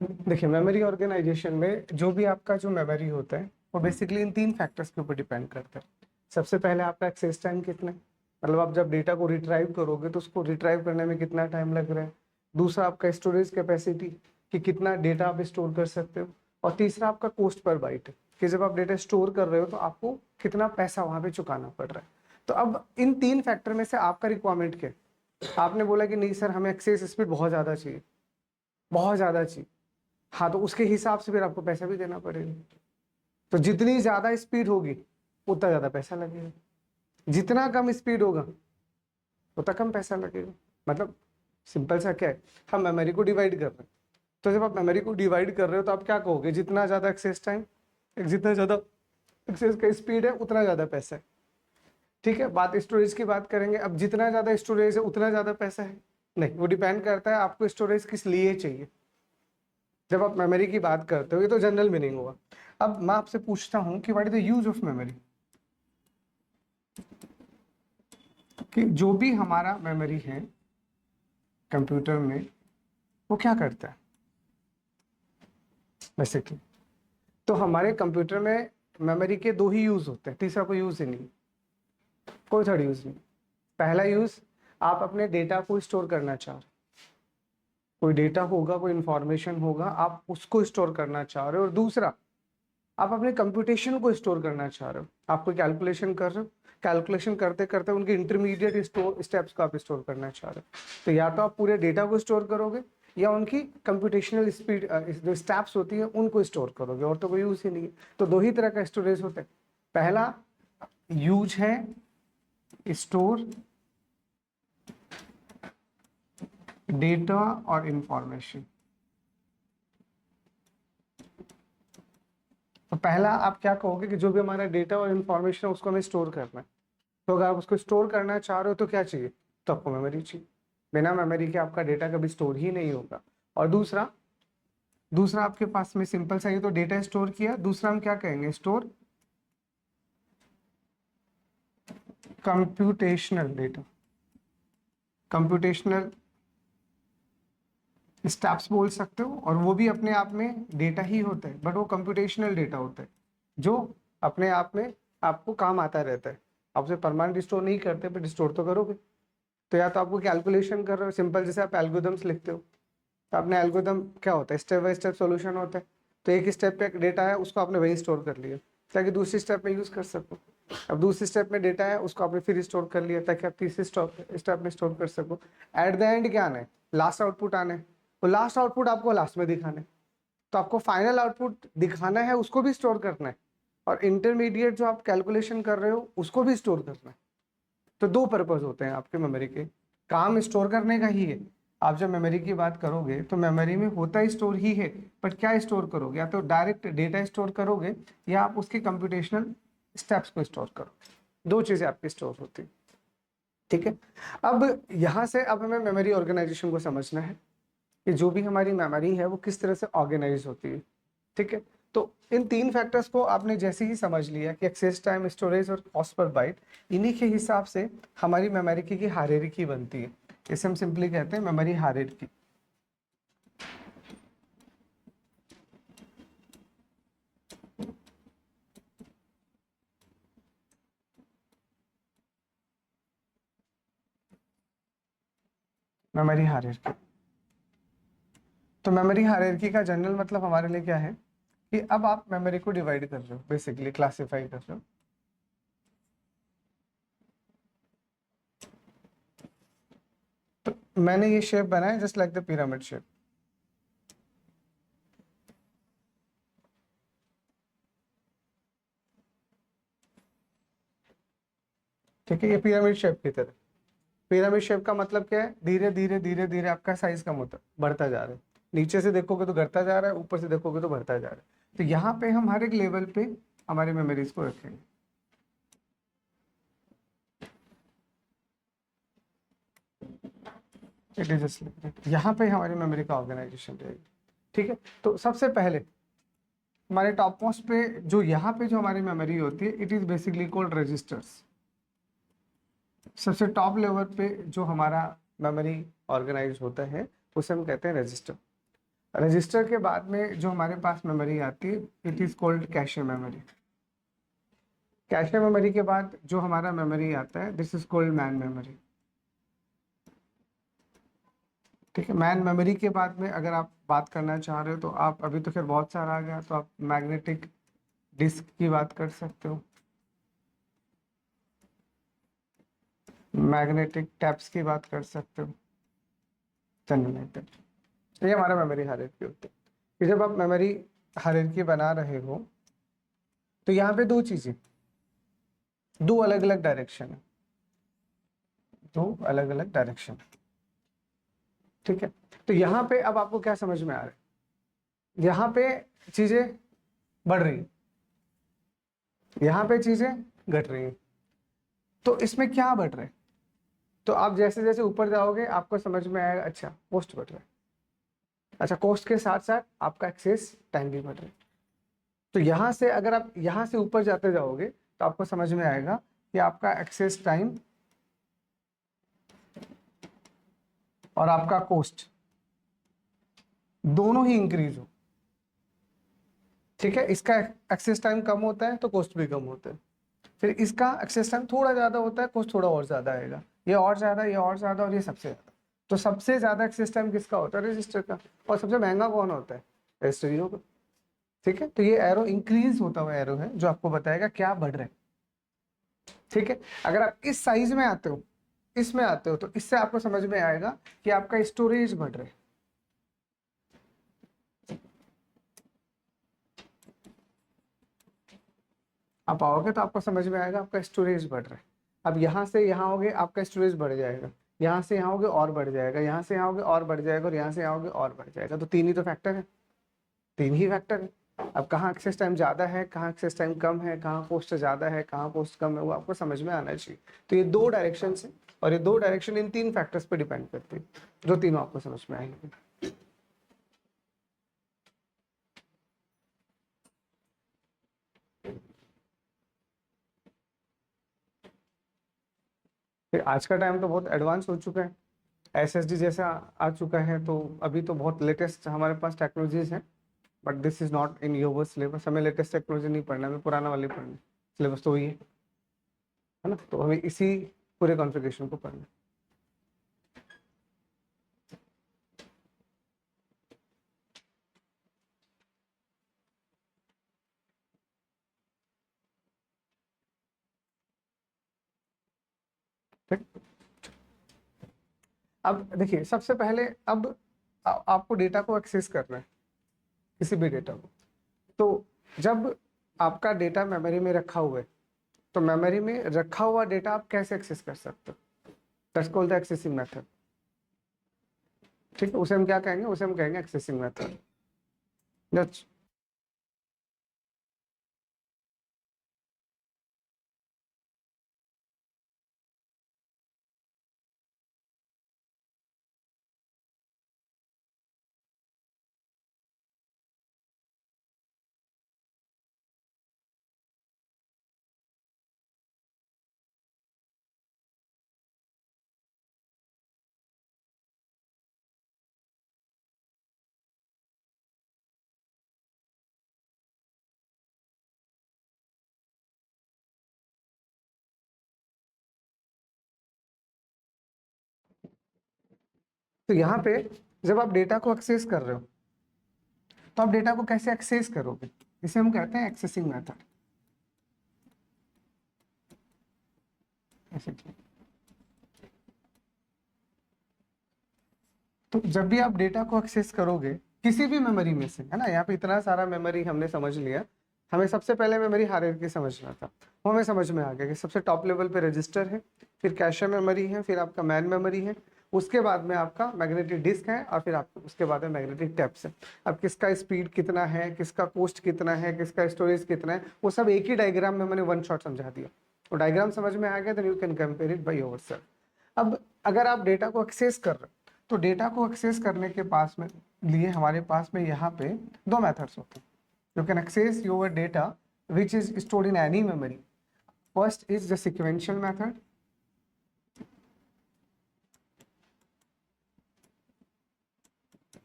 देखिए, memory organisation में जो भी आपका जो मेमोरी होता है वो बेसिकली इन 3 फैक्टर्स के ऊपर डिपेंड करता है। सबसे पहले आपका एक्सेस टाइम कितना है, मतलब आप जब डेटा को रिट्राइव करोगे तो उसको रिट्राइव करने में कितना टाइम लग रहा है। दूसरा आपका स्टोरेज कैपेसिटी, कि कितना डेटा आप स्टोर कर सकते हो। और तीसरा आपका कॉस्ट पर बाइट, कि जब आप डेटा स्टोर कर रहे हो तो आपको कितना पैसा वहां पे चुकाना पड़ रहा है। तो अब इन 3 फैक्टर में से आपका रिक्वायरमेंट क्या है। आपने बोला कि नहीं सर, हमें एक्सेस स्पीड बहुत ज़्यादा चाहिए, बहुत ज़्यादा चाहिए। हाँ, तो उसके हिसाब से फिर आपको पैसा भी देना पड़ेगा। तो जितनी ज्यादा स्पीड होगी उतना ज्यादा पैसा लगेगा, जितना कम स्पीड होगा उतना कम पैसा लगेगा। मतलब सिंपल सा क्या है, हम मेमोरी को डिवाइड कर रहे हैं। तो जब आप मेमोरी को डिवाइड कर रहे हो तो आप क्या कहोगे, जितना ज्यादा एक्सेस टाइम, जितना ज्यादा एक्सेस का स्पीड है उतना ज्यादा पैसा है। ठीक है, बात स्टोरेज की बात करेंगे। अब जितना ज्यादा स्टोरेज है उतना ज्यादा पैसा है, नहीं, वो डिपेंड करता है आपको स्टोरेज किस लिए चाहिए। जब आप मेमोरी की बात करते हो, ये तो जनरल मीनिंग हुआ। अब मैं आपसे पूछता हूं कि what is the use of memory, कि जो भी हमारा मेमोरी है कंप्यूटर में वो क्या करता है बेसिकली। तो हमारे कंप्यूटर में मेमोरी के 2 ही यूज होते हैं, तीसरा कोई यूज ही नहीं, कोई थर्ड यूज नहीं। पहला यूज, आप अपने डेटा को स्टोर करना चाह रहे हो, कोई डेटा होगा, कोई इंफॉर्मेशन होगा, आप उसको स्टोर करना चाह रहे हो। और दूसरा, आप अपने कंप्यूटेशन को स्टोर करना चाह रहे हो, आप कोई कैलकुलेशन कर रहे हो, कैलकुलेशन करते करते उनके इंटरमीडिएट स्टेप्स को आप स्टोर करना चाह रहे हो। तो या तो आप पूरे डेटा को स्टोर करोगे या उनकी कंप्यूटेशनल स्पीड जो स्टेप्स होती है उनको स्टोर करोगे, और तो कोई यूज ही नहीं है। तो 2 ही तरह का स्टोरेज होता है। पहला यूज है स्टोर डेटा और इंफॉर्मेशन। तो पहला आप क्या कहोगे कि जो भी हमारा डेटा और इंफॉर्मेशन है उसको हमें स्टोर करना है। तो अगर आप उसको स्टोर करना चाह रहे हो तो क्या चाहिए, तो आपको मेमोरी चाहिए। बिना मेमोरी के आपका डेटा कभी स्टोर ही नहीं होगा। और दूसरा दूसरा आपके पास में सिंपल सा, ये तो डेटा स्टोर किया, दूसरा हम क्या कहेंगे, store computational data. Computational steps बोल सकते हो, और वो भी अपने आप में डेटा ही होता है, बट वो कंप्यूटेशनल डेटा होता है जो अपने आप में आपको काम आता रहता है। आप उसे परमानेंट स्टोर नहीं करते, बट स्टोर तो करोगे। तो या तो आपको कैलकुलेशन कर रहे हो, सिंपल जैसे आप एल्गोरिथम्स लिखते हो, तो अपने एल्गोरिथम क्या होता है, स्टेप बाय स्टेप सॉल्यूशन होता है। तो एक स्टेप पे डेटा है उसको आपने वहीं स्टोर कर लिया ताकि दूसरी स्टेप में यूज कर सको। अब दूसरी स्टेप में डेटा है उसको आपने फिर स्टोर कर लिया ताकि आप तीसरी स्टेप में स्टोर कर सको। एट द एंड क्या आना है, लास्ट आउटपुट आना है। तो लास्ट आउटपुट आपको लास्ट में दिखाना है, तो आपको फाइनल आउटपुट दिखाना है, उसको भी स्टोर करना है। और इंटरमीडिएट जो आप कैलकुलेशन कर रहे हो उसको भी स्टोर करना है। तो 2 पर्पज होते हैं आपके मेमोरी के, काम स्टोर करने का ही है। आप जब मेमोरी की बात करोगे तो मेमोरी में होता स्टोर ही है, बट क्या स्टोर करोगे, या तो डायरेक्ट डेटा स्टोर करोगे या आप उसके कंप्यूटेशनल स्टेप्स को स्टोर करोगे। 2 चीजें आपकी स्टोर होती है। ठीक है, अब यहां से अब हमें मेमोरी ऑर्गेनाइजेशन को समझना है कि जो भी हमारी मेमोरी है वो किस तरह से ऑर्गेनाइज होती है। ठीक है, तो इन 3 फैक्टर्स को आपने जैसे ही समझ लिया कि एक्सेस टाइम, स्टोरेज और कॉस्ट पर बाइट, इन्हीं के हिसाब से हमारी मेमोरी की हायरार्की बनती है। इसे हम सिंपली कहते हैं मेमोरी हायरार्की। मेमोरी हायरार्की, तो मेमोरी हायरार्की का जनरल मतलब हमारे लिए क्या है कि अब आप मेमोरी को डिवाइड कर रहे हो, बेसिकली क्लासिफाई कर रहे हो। तो मैंने ये शेप बनाया just like the pyramid shape. ठीक है, ये पिरामिड शेप की तरह। पिरामिड शेप का मतलब क्या है, धीरे धीरे धीरे धीरे आपका साइज कम होता बढ़ता जा रहा है। नीचे से देखोगे तो घटता जा रहा है, ऊपर से देखोगे तो बढ़ता जा रहा है। तो यहाँ पे हम हर एक लेवल पे हमारी मेमोरीज को रखेंगे। It is just like that, यहाँ पे हमारी मेमोरी का ऑर्गेनाइजेशन रहेगी। ठीक है, तो सबसे पहले हमारे टॉप मोस्ट पे जो यहाँ पे जो हमारी मेमोरी होती है, it is basically called registers. सबसे टॉप लेवल पे जो हमारा मेमोरी ऑर्गेनाइज होता है उसे हम कहते हैं रजिस्टर। रजिस्टर के बाद में जो हमारे पास मेमोरी आती है, it is called cache memory. Cache memory के बाद जो हमारा मेमोरी आता है, this is called man memory. ठीक है, मैन मेमोरी के बाद में अगर आप बात करना चाह रहे हो तो आप, अभी तो खैर बहुत सारा आ गया, तो आप मैग्नेटिक डिस्क की बात कर सकते हो, मैग्नेटिक टैप्स की बात कर सकते हो, जनरेटर। ये हमारा मेमोरी हायरार्की होती है। कि जब आप मेमोरी हायरार्की बना रहे हो तो यहाँ पे दो चीजें, दो अलग अलग डायरेक्शन है, दो अलग अलग डायरेक्शन। ठीक है, तो यहाँ पे अब आपको क्या समझ में आ रहा है, यहाँ पे चीजें बढ़ रही हैं, यहाँ पे चीजें घट रही हैं, तो इसमें क्या बढ़ रहा है? तो आप जैसे जैसे ऊपर जाओगे आपको समझ में आएगा, अच्छा कॉस्ट बढ़ रहा है, अच्छा कॉस्ट के साथ साथ आपका एक्सेस टाइम भी बढ़ रहा है। तो यहाँ से अगर आप यहाँ से ऊपर जाते जाओगे तो आपको समझ में आएगा कि आपका एक्सेस टाइम और आपका कॉस्ट दोनों ही इंक्रीज हो। ठीक है, इसका एक्सेस टाइम कम होता है तो कॉस्ट भी कम होता है, फिर इसका एक्सेस टाइम थोड़ा ज्यादा होता है, कॉस्ट थोड़ा और ज्यादा आएगा, ये और ज्यादा, ये और ज्यादा, और ये सबसे ज्यादा। तो सबसे ज्यादा एक्सेस टाइम किसका होता है? रजिस्टर का। और सबसे महंगा कौन होता है? रजिस्टर का। ठीक है, तो ये एरो इंक्रीज होता हुआ एरो है जो आपको बताएगा क्या बढ़ रहा है। ठीक है, अगर आप इस साइज में आते हो, इसमें आते हो, तो इससे आपको समझ में आएगा कि आपका स्टोरेज बढ़ रहा है। आप आओगे तो आपको समझ में आएगा आपका स्टोरेज बढ़ रहा है। अब यहाँ से यहाँ होगे आपका स्टोरेज बढ़ जाएगा, यहाँ से यहाँ होगे और बढ़ जाएगा, यहाँ से यहाँ होगे और बढ़ जाएगा, और यहाँ से यहाँ होगे और बढ़ जाएगा। तो तीन ही तो फैक्टर है, तीन ही फैक्टर है। अब कहाँ एक्सेस टाइम ज़्यादा है, कहाँ एक्सेस टाइम कम है, कहाँ कॉस्ट ज़्यादा है, कहाँ कॉस्ट कम है, वो आपको समझ में आना चाहिए। तो ये दो डायरेक्शन है, और ये दो डायरेक्शन इन तीन फैक्टर्स पे डिपेंड करती है, जो तीनों आपको समझ में आएंगे। फिर आज का टाइम तो बहुत एडवांस हो चुका है, एसएसडी जैसा आ चुका है, तो अभी तो बहुत लेटेस्ट हमारे पास टेक्नोलॉजीज हैं, but this is not in your syllabus. हमें लेटेस्ट टेक्नोलॉजी नहीं पढ़ना, हमें पुराना वाली पढ़ना, सिलेबस तो वही है ना, तो हमें इसी पूरे कॉन्फ़िगरेशन को पढ़ना। ठीक, अब देखिए सबसे पहले, अब आपको डेटा को एक्सेस करना है, किसी भी डेटा को। तो जब आपका डेटा मेमोरी में रखा हुआ है, तो मेमोरी में रखा हुआ डेटा आप कैसे एक्सेस कर सकते हो? That's called the accessing method. ठीक है, उसे हम क्या कहेंगे? उसे हम कहेंगे एक्सेसिंग मेथड। तो यहाँ पे जब आप डेटा को एक्सेस कर रहे हो, तो आप डेटा को कैसे एक्सेस करोगे? इसे हम कहते हैं एक्सेसिंग मेथड। तो जब भी आप डेटा को एक्सेस करोगे किसी भी मेमोरी में से, है ना, यहाँ पे इतना सारा मेमोरी हमने समझ लिया, हमें सबसे पहले मेमोरी हायरार्की समझना था, वो हमें समझ में आ गया कि सबसे टॉप लेवल पे रजिस्टर है, फिर कैशे मेमोरी है, फिर आपका मैन मेमोरी है, उसके बाद में आपका मैग्नेटिक डिस्क है, और फिर आपको उसके बाद में मैग्नेटिक टैप्स है। अब किसका स्पीड कितना है, किसका कॉस्ट कितना है, किसका स्टोरेज कितना है, वो सब एक ही डायग्राम में मैंने वन शॉट समझा दिया। वो डायग्राम समझ में आ गया, then you can compare it by yourself. अब अगर आप डेटा को एक्सेस कर रहे हो, तो डेटा को एक्सेस करने के पास में लिए हमारे पास में यहाँ पे दो मेथड्स होते हैं। You can access your data which is stored in any memory. First is the sequential method,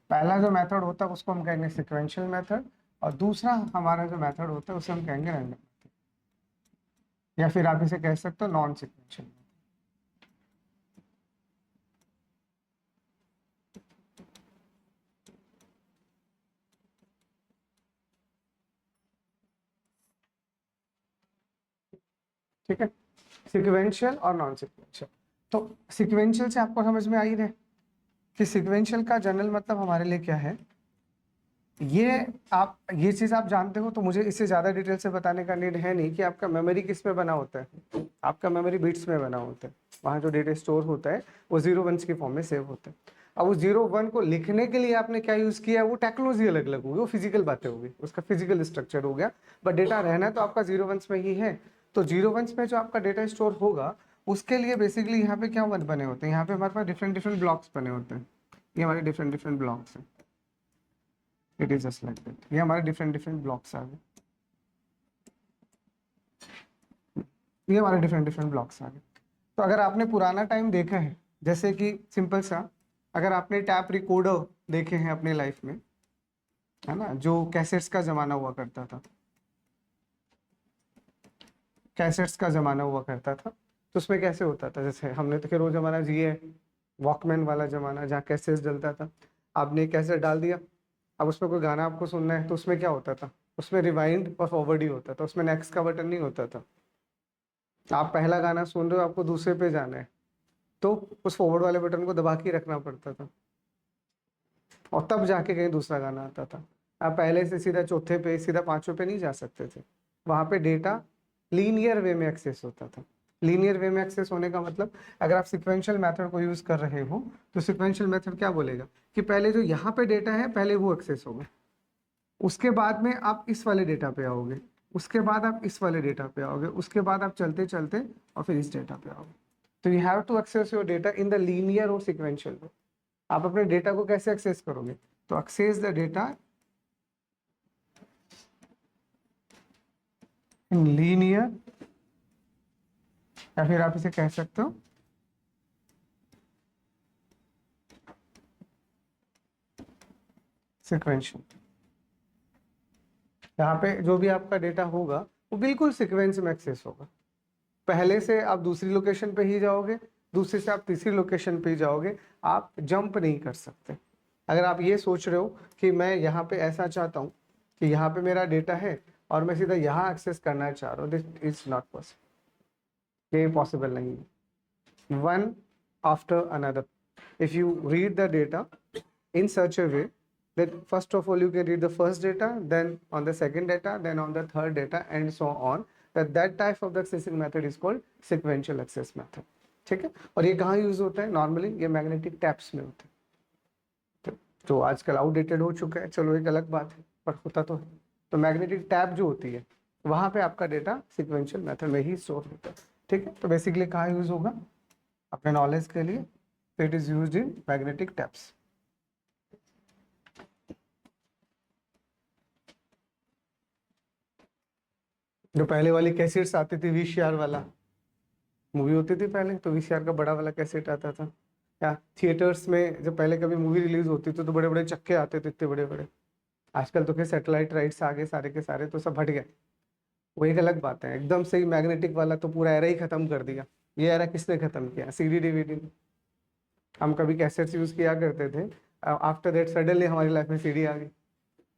पहला जो मेथड होता है उसको हम कहेंगे सिक्वेंशियल मेथड, और दूसरा हमारा जो मेथड होता है उसे हम कहेंगे रैंडम मेथड, या फिर आप इसे कह सकते हो नॉन सिक्वेंशियल। ठीक है, सिक्वेंशियल और नॉन सिक्वेंशियल। तो सिक्वेंशियल से आपको समझ में आ ही रहे कि सिक्वेंशियल का जनरल मतलब हमारे लिए क्या है। ये आप ये चीज आप जानते हो तो मुझे इससे ज्यादा डिटेल से बताने का नीड है नहीं कि आपका मेमोरी किस में बना होता है। आपका मेमोरी बिट्स में बना होता है, वहाँ जो डेटा स्टोर होता है वो 0 1 की फॉर्म में सेव होता है। अब उस 0 1 को लिखने के लिए आपने क्या यूज किया, वो टेक्नोलॉजी अलग अलग होगी, वो फिजिकल बातें होगी, उसका फिजिकल स्ट्रक्चर हो गया, बट डेटा रहना तो आपका 0 1 में ही है। तो 0 1 में जो आपका डेटा स्टोर होगा उसके लिए बेसिकली यहाँ पे क्या बने होते हैं, यहाँ पे हमारे पास डिफरेंट डिफरेंट ब्लॉक्स बने होते हैं। ये हमारे डिफरेंट डिफरेंट ब्लॉक्स हैं। It is just like that, ये हमारे डिफरेंट डिफरेंट ब्लॉक्स आ गए, ये हमारे डिफरेंट डिफरेंट ब्लॉक्स आ गए। तो अगर आपने पुराना टाइम देखा है, जैसे कि सिंपल सा, अगर आपने टैप रिकॉर्डर देखे हैं अपने लाइफ में, है ना, जो कैसेट्स का जमाना हुआ करता था, कैसेट्स का जमाना हुआ करता था, तो उसमें कैसे होता था, जैसे हमने तो खैर वो जमाना जिए, वॉकमैन वाला जमाना जहाँ कैसेट्स डलता था। आपने कैसेट डाल दिया, अब उसमें कोई गाना आपको सुनना है तो उसमें क्या होता था, उसमें रिवाइंड और फॉरवर्ड ही होता था, उसमें नेक्स्ट का बटन नहीं होता था। आप पहला गाना सुन रहे हो, आपको दूसरे पे जाना है तो उस फॉरवर्ड वाले बटन को दबा के रखना पड़ता था, और तब जाके कहीं दूसरा गाना आता था। आप पहले से सीधा चौथे पे, सीधा पांचवें पे नहीं जा सकते थे। वहां पे डेटा लीनियर वे में एक्सेस होता था। लीनियर वे में एक्सेस होने का मतलब, अगर आप सिक्वेंशियल मेथड को यूज कर रहे हो तो सिक्वेंशियल मेथड क्या बोलेगा कि पहले जो यहाँ पे डेटा है पहले वो एक्सेस होगा, उसके बाद में आप इस वाले डेटा पे आओगे, उसके बाद आप इस वाले डेटा पे आओगे, उसके बाद आप चलते चलते और फिर इस डेटा पे आओगे। तो you have to access your data in the linear और सिक्वेंशियल वे। आप अपने डेटा को कैसे एक्सेस करोगे, तो access the data in linear, या फिर आप इसे कह सकते हो सिक्वेंशियल। यहाँ पे जो भी आपका डेटा होगा वो बिल्कुल सिक्वेंस में एक्सेस होगा। पहले से आप दूसरी लोकेशन पे ही जाओगे, दूसरे से आप तीसरी लोकेशन पे ही जाओगे, आप जंप नहीं कर सकते। अगर आप ये सोच रहे हो कि मैं यहाँ पे ऐसा चाहता हूँ कि यहाँ पे मेरा डेटा है और मैं सीधा यहाँ एक्सेस करना चाह रहा हूँ, दिस इज नॉट पॉसिबल, ये पॉसिबल नहीं है। One after another, if you read the data in such a way that first of all you can read the first data, then on the second data, then on the third data, and so on, that type of the accessing method is called sequential access method। ठीक है, और ये कहाँ use होता है, normally ये magnetic taps में होता है, जो आजकल आउटडेटेड हो चुका है, चलो एक अलग बात है, पर होता तो है। तो मैग्नेटिक टैप जो होती है वहां पे आपका डेटा सिक्वेंशियल मेथड में ही स्टोर होता है। ठीक है, तो बेसिकली कहाँ यूज होगा, अपने नॉलेज के लिए, तो it is used in magnetic taps. जो पहले वाली कैसेट्स आती थी, वीसीआर वाला मूवी होती थी पहले, तो वीसीआर का बड़ा वाला कैसेट आता था, या थिएटर्स में जब पहले कभी मूवी रिलीज होती थी तो बड़े बड़े चक्के आते थे, इतने बड़े बड़े। आजकल तो क्या सैटेलाइट राइट्स आ गए सारे के सारे, तो सब हट गए, वो एक अलग बात है। एकदम से ही मैग्नेटिक वाला तो पूरा एरा ही खत्म कर दिया। ये एरा किसने खत्म किया, सीडी डीवीडी ने। हम कभी कैसेट्स यूज किया करते थे, आफ्टर दैट सडनली हमारी लाइफ में सीडी आ गई,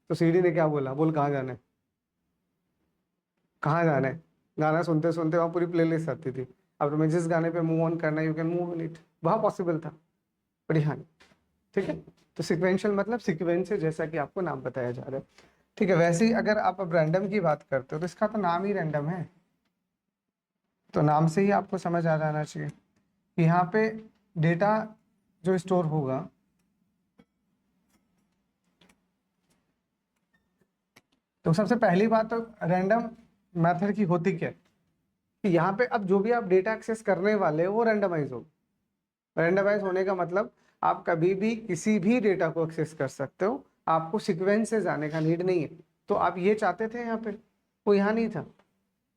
तो सीडी ने क्या बोला, बोल कहाँ जाना है, कहाँ जाना है। गाना सुनते सुनते वहाँ पूरी प्लेलिस्ट आती थी, अब तुम्हें जिस गाने पे मूव ऑन करना है you can move in it, वहाँ पॉसिबल था, बट यहाँ नहीं। ठीक है, तो सिक्वेंशियल मतलब सीक्वेंस है, जैसा कि आपको नाम बताया जा रहा है। ठीक है, वैसे ही अगर आप अब रैंडम की बात करते हो तो इसका तो नाम ही रैंडम है, तो नाम से ही आपको समझ आ जाना चाहिए कि यहाँ पे डेटा जो स्टोर होगा, तो सबसे पहली बात तो रैंडम मेथड की होती क्या है कि यहाँ पे अब जो भी आप डेटा एक्सेस करने वाले हो वो रैंडमाइज होगा। रैंडमाइज होने का मतलब आप कभी भी किसी भी डेटा को एक्सेस कर सकते हो, आपको सीक्वेंस से जाने का नीड नहीं है। तो आप ये चाहते थे यहाँ पे, वो यहाँ नहीं था,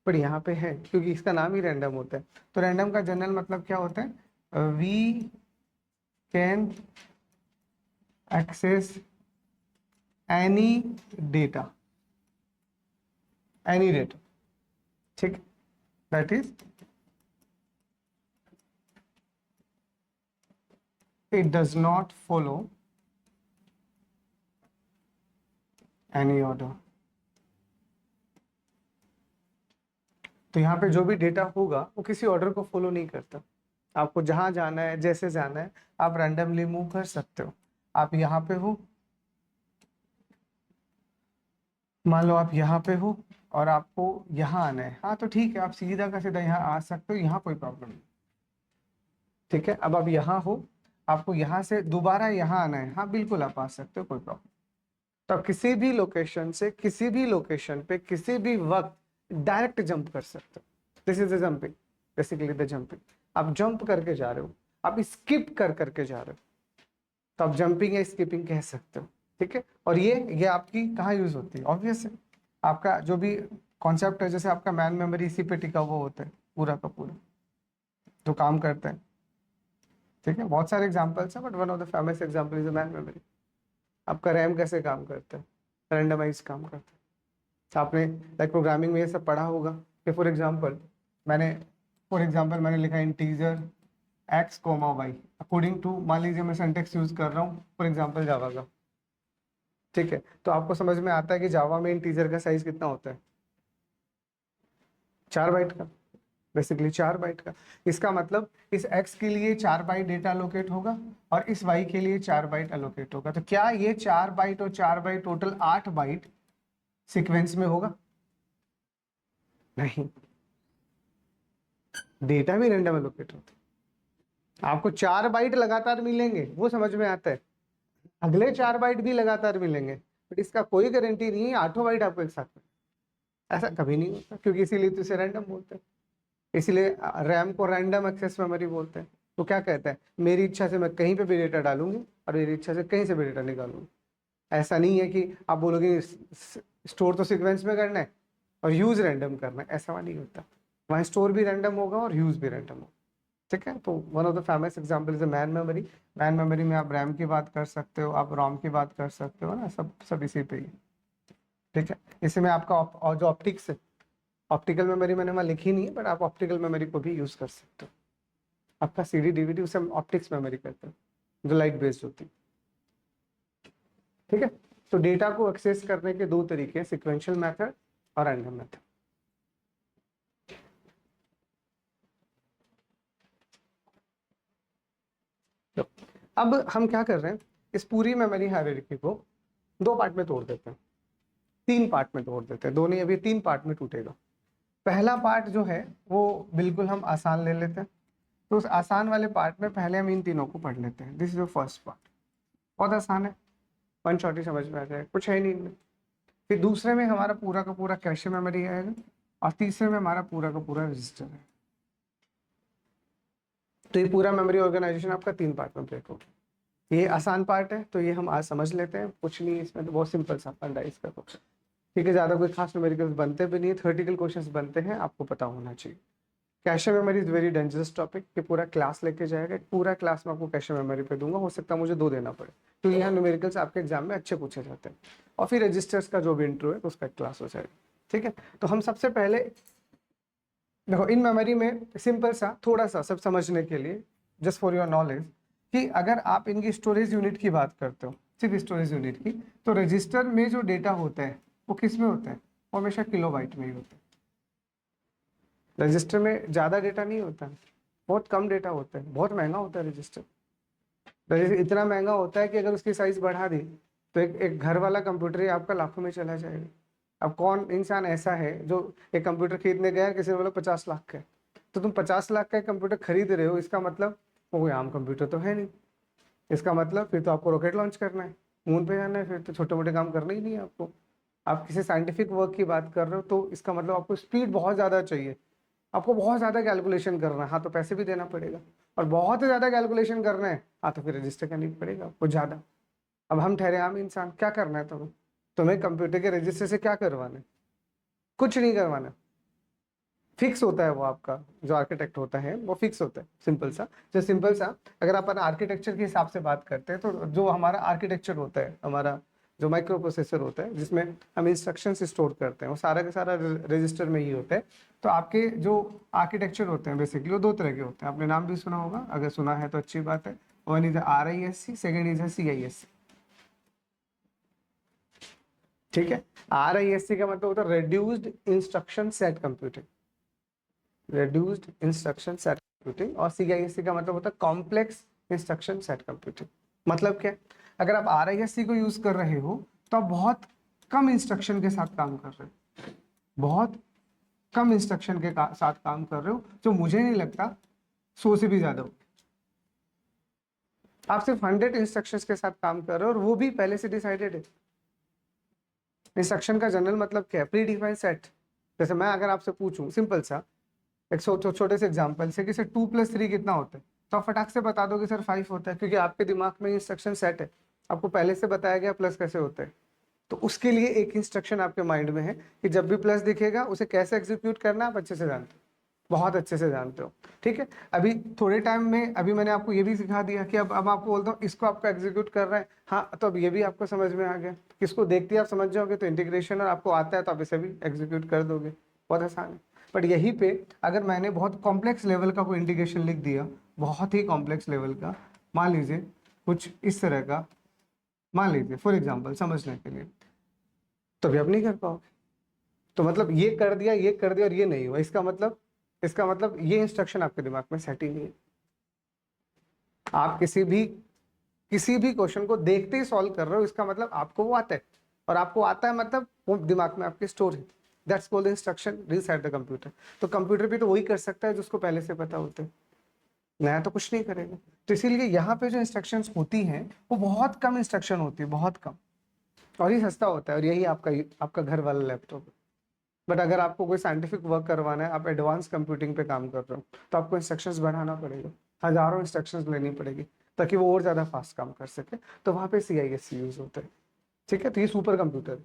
पर यहाँ पे है, क्योंकि इसका नाम ही रैंडम होता है। तो रैंडम का जनरल मतलब क्या होता है, we can access any data, any data, ठीक, that is it does not follow any order। तो यहाँ पे जो भी डेटा होगा वो किसी ऑर्डर को फॉलो नहीं करता। आपको जहां जाना है, जैसे जाना है, आप रैंडमली मूव कर सकते हो। आप यहाँ पे हो, मान लो आप यहाँ पे हो और आपको यहाँ आना है, हाँ तो ठीक है, आप सीधा का सीधा यहाँ आ सकते हो, यहाँ कोई प्रॉब्लम नहीं, ठीक है। अब आप यहाँ हो, आपको यहाँ से दोबारा यहाँ आना है, हाँ बिल्कुल आप आ सकते हो, कोई प्रॉब्लम। तो आप किसी भी लोकेशन से किसी भी लोकेशन पे किसी भी वक्त डायरेक्ट जंप कर सकते हो। This is the jumping, basically the jumping. आप जंप करके जा रहे हो, आप स्किप कर करके जा रहे हो, तो आप जंपिंग या स्किपिंग कह सकते हो, ठीक है। और ये आपकी कहाँ यूज होती है, ऑब्वियस है। आपका जो भी कॉन्सेप्ट है, जैसे आपका मैन मेमोरी इसी पे टिका हुआ होता है पूरा का पूरा, जो काम करता है, ठीक है। बहुत सारे एग्जाम्पल्स हैं, but one of the famous example is man memory. आपका रैम कैसे काम करता है, रैंडमाइज काम करता है। तो आपने लाइक प्रोग्रामिंग में ये सब पढ़ा होगा कि फॉर एग्जाम्पल मैंने लिखा integer x, y according to, मान लीजिए मैं सिंटेक्स यूज कर रहा हूँ फॉर एग्जाम्पल जावा का, ठीक है। तो आपको समझ में आता है कि जावा में इंटीजर का साइज कितना होता है, 4 बाइट का, बेसिकली 4 बाइट का। इसका मतलब इस x के लिए 4 बाइट डेटा अलोकेट होगा और इस y के लिए 4 बाइट अलोकेट होगा। तो क्या ये 4 बाइट और 4 बाइट टोटल 8 बाइट सीक्वेंस में होगा? नहीं, डेटा भी रैंडम एलोकेट होता है। आपको 4 बाइट लगातार मिलेंगे, वो समझ में आता है, अगले 4 बाइट भी लगातार मिलेंगे, बट इसका कोई गारंटी नहीं है 8 बाइट आपको एक साथ में, ऐसा कभी नहीं होता, क्योंकि इसीलिए तो इसे रैंडम बोलते हैं। इसलिए रैम को रैंडम एक्सेस मेमोरी बोलते हैं। तो क्या कहता है, मेरी इच्छा से मैं कहीं पे भी डेटा डालूंगी और मेरी इच्छा से कहीं से भी डेटा निकालूंगी। ऐसा नहीं है कि आप बोलोगे स्टोर तो सीक्वेंस में करना है और यूज रैंडम करना है, ऐसा नहीं होता। वहाँ स्टोर भी रैंडम होगा और यूज भी रैंडम होगा, ठीक है। तो one of the famous example is man memory. Man memory में आप रैम की बात कर सकते हो, आप रोम की बात कर सकते हो ना, सब इसी पे ही, ठीक है। इसमें आपका और जो ऑप्टिक्स है, ऑप्टिकल मेमोरी मैंने वहाँ लिखी नहीं है, बट आप ऑप्टिकल मेमोरी को भी यूज कर सकते हो। आपका सीडी डीवीडी उसे हम ऑप्टिक्स मेमोरी कहते हैं, जो लाइट बेस्ड होती है, ठीक है। तो डेटा को एक्सेस करने के 2 तरीके हैं, सिक्वेंशियल मेथड और रैंडम मेथड। तो अब हम क्या कर रहे हैं, इस पूरी मेमोरी हायरार्की को 2 पार्ट में तोड़ देते हैं, 3 पार्ट में तोड़ देते हैं, 2 नहीं अभी 3 पार्ट में टूटेगा। पहला पार्ट जो है वो बिल्कुल हम आसान ले लेते हैं। तो उस आसान वाले पार्ट में पहले हम इन तीनों को पढ़ लेते हैं। This is the first part, बहुत आसान है, वन शॉट ही समझ में आ जाएगा, कुछ है नहीं इनमें। फिर दूसरे में हमारा पूरा का पूरा कैशे मेमोरी आएगा और तीसरे में हमारा पूरा का पूरा रजिस्टर है। तो ये पूरा मेमोरी ऑर्गेनाइजेशन आपका 3 पार्ट में ब्रेक होगा। ये आसान पार्ट है तो ये हम आज समझ लेते हैं, कुछ नहीं इसमें, तो बहुत सिंपल सा फंडा इसका कुछ, ठीक है। ज़्यादा कोई खास न्यूमेरिकल्स बनते भी नहीं है, थ्योरेटिकल क्वेश्चंस बनते हैं, आपको पता होना चाहिए। Cache memory is very dangerous topic, कि पूरा क्लास लेके जाएगा, पूरा क्लास में आपको कैशे मेमोरी पे दूंगा, हो सकता है मुझे 2 देना पड़े, तो यहाँ न्यूमेरिकल्स आपके एग्जाम में अच्छे पूछे जाते हैं। और फिर रजिस्टर्स का जो भी इंट्रो है उसका क्लास हो जाएगा, ठीक है। तो हम सबसे पहले देखो, इन मेमोरी में सिंपल सा थोड़ा सा सब समझने के लिए, जस्ट फॉर योर नॉलेज, कि अगर आप इनकी स्टोरेज यूनिट की बात करते हो, सिर्फ स्टोरेज यूनिट की, तो रजिस्टर में जो डेटा होता है वो किस में होता है, वो हमेशा किलोबाइट में ही होता है। रजिस्टर में ज़्यादा डेटा नहीं होता है, बहुत कम डेटा होता है, बहुत महंगा होता है रजिस्टर। रजिस्टर इतना महंगा होता है कि अगर उसकी साइज बढ़ा दी तो एक घर वाला कंप्यूटर ही आपका लाखों में चला जाएगा। अब कौन इंसान ऐसा है जो एक कंप्यूटर खरीदने गया है, किसी ने बोला 50 लाख का है, तो तुम 50 लाख का कंप्यूटर खरीद रहे हो, इसका मतलब वो कोई आम कंप्यूटर तो है नहीं। इसका मतलब फिर तो आपको रॉकेट लॉन्च करना है, मून पे जाना है, फिर तो छोटे मोटे काम करने ही नहीं है आपको। आप किसी साइंटिफिक वर्क की बात कर रहे हो तो इसका मतलब आपको स्पीड बहुत ज़्यादा चाहिए, आपको बहुत ज़्यादा कैलकुलेशन करना है, हाँ तो पैसे भी देना पड़ेगा, और बहुत ज़्यादा कैलकुलेशन करना है, हाँ तो फिर रजिस्टर करनी पड़ेगा आपको ज़्यादा। अब हम ठहरे आम इंसान, क्या करना है तुम्हें कंप्यूटर के रजिस्टर से क्या करवाना है? कुछ नहीं करवाना, फिक्स होता है वो आपका, जो आर्किटेक्ट होता है वो फिक्स होता है, सिंपल सा। जो सिंपल सा, अगर अपन आर्किटेक्चर के हिसाब से बात करते हैं, तो जो हमारा आर्किटेक्चर होता है, हमारा जो माइक्रो प्रोसेसर होता है जिसमें हम इंस्ट्रक्शंस स्टोर करते हैं, वो सारा का सारा रजिस्टर में ही होता है। तो आपके जो आर्किटेक्चर होते हैं बेसिकली वो दो तरह के होते हैं, आपने नाम भी सुना होगा, अगर सुना है तो अच्छी बात है। One is RISC, second is CISC। ठीक है, RISC का मतलब होता है reduced instruction set computing, reduced instruction set computing. और CISC का मतलब होता है कॉम्प्लेक्स इंस्ट्रक्शन सेट कंप्यूटिंग। मतलब क्या, अगर आप RISC को यूज कर रहे हो तो आप बहुत कम इंस्ट्रक्शन के साथ काम कर रहे हो, बहुत कम इंस्ट्रक्शन के साथ काम कर रहे हो, जो मुझे नहीं लगता 100 से भी ज्यादा हो। आप सिर्फ 100 इंस्ट्रक्शंस के साथ काम कर रहे हो, और वो भी पहले से डिसाइडेड है। इंस्ट्रक्शन का जनरल मतलब क्या है, प्री डिफाइंड सेट। जैसे मैं अगर आपसे पूछूं सिंपल सा एक छोटे से एग्जांपल से कि सर 2+3 कितना होता है, तो आप फटाक से बता दोगे सर 5 होता है, क्योंकि आपके दिमाग में इंस्ट्रक्शन सेट है, आपको पहले से बताया गया प्लस कैसे होता है। तो उसके लिए एक इंस्ट्रक्शन आपके माइंड में है कि जब भी प्लस दिखेगा उसे कैसे एग्जीक्यूट करना, आप अच्छे से जानते हो, बहुत अच्छे से जानते हो। ठीक है, अभी थोड़े टाइम में अभी मैंने आपको ये भी सिखा दिया कि अब आपको बोलता हूँ इसको आपको एग्जीक्यूट कर रहा है, हाँ तो अब ये भी आपको समझ में आ गया, किसको देखते ही आप समझ जाओगे, तो इंटीग्रेशन और आपको आता है तो आप इसे भी एग्जीक्यूट कर दोगे, बहुत आसान है। बट यहीं पे अगर मैंने बहुत कॉम्प्लेक्स लेवल का कोई इंटीग्रेशन लिख दिया, बहुत ही कॉम्प्लेक्स लेवल का, मान लीजिए कुछ इस तरह का, मान लीजिए फॉर एग्जाम्पल समझने के लिए, तो भी आप नहीं कर पाओगे। तो मतलब ये कर दिया, ये कर दिया और ये नहीं हुआ, इसका मतलब ये इंस्ट्रक्शन आपके दिमाग में सेट ही नहीं है। आप किसी भी क्वेश्चन को देखते ही सॉल्व कर रहे हो, इसका मतलब आपको वो आता है, और आपको आता है मतलब वो दिमाग में आपके स्टोर है। That's called instruction reset the computer. तो कंप्यूटर भी तो वही कर सकता है जिसको पहले से पता होता है, नया तो कुछ नहीं करेगा। तो इसीलिए यहाँ पे जो इंस्ट्रक्शंस होती हैं वो बहुत कम इंस्ट्रक्शन होती है, बहुत कम, और ये सस्ता होता है, और यही आपका घर वाला लैपटॉप है। बट अगर आपको कोई साइंटिफिक वर्क करवाना है, आप एडवांस कंप्यूटिंग पे काम कर रहे हो, तो आपको इंस्ट्रक्शंस बढ़ाना पड़ेगा, हजारों इंस्ट्रक्शंस लेनी पड़ेगी ताकि वो और ज़्यादा फास्ट काम कर सके। तो वहाँ पे CISC यूज होता है। ठीक है, तो ये सुपर कंप्यूटर है।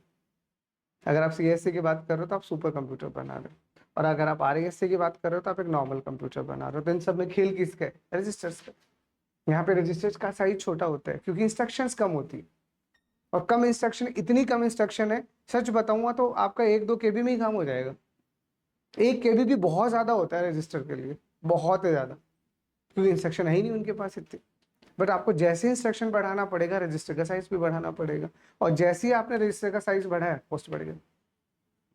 अगर आप CISC की बात कर रहे हो तो आप सुपर कंप्यूटर बना रहे हो, और अगर आप RISC की बात कर रहे हो तो आप एक नॉर्मल कंप्यूटर बना रहे हो। तो इन सब में खेल किसका है, रजिस्टर्स का। यहाँ पे रजिस्टर्स का साइज छोटा होता है क्योंकि इंस्ट्रक्शंस कम होती है, और कम इंस्ट्रक्शन, इतनी कम इंस्ट्रक्शन है, सच बताऊंगा तो आपका 1-2 KB में ही काम हो जाएगा। 1 KB भी बहुत ज्यादा होता है रजिस्टर के लिए, बहुत ज्यादा, क्योंकि इंस्ट्रक्शन है ही नहीं उनके पास इतने। बट आपको जैसे इंस्ट्रक्शन बढ़ाना पड़ेगा, रजिस्टर का साइज भी बढ़ाना पड़ेगा, और जैसे ही आपने रजिस्टर का साइज बढ़ाया, कॉस्ट बढ़ गया।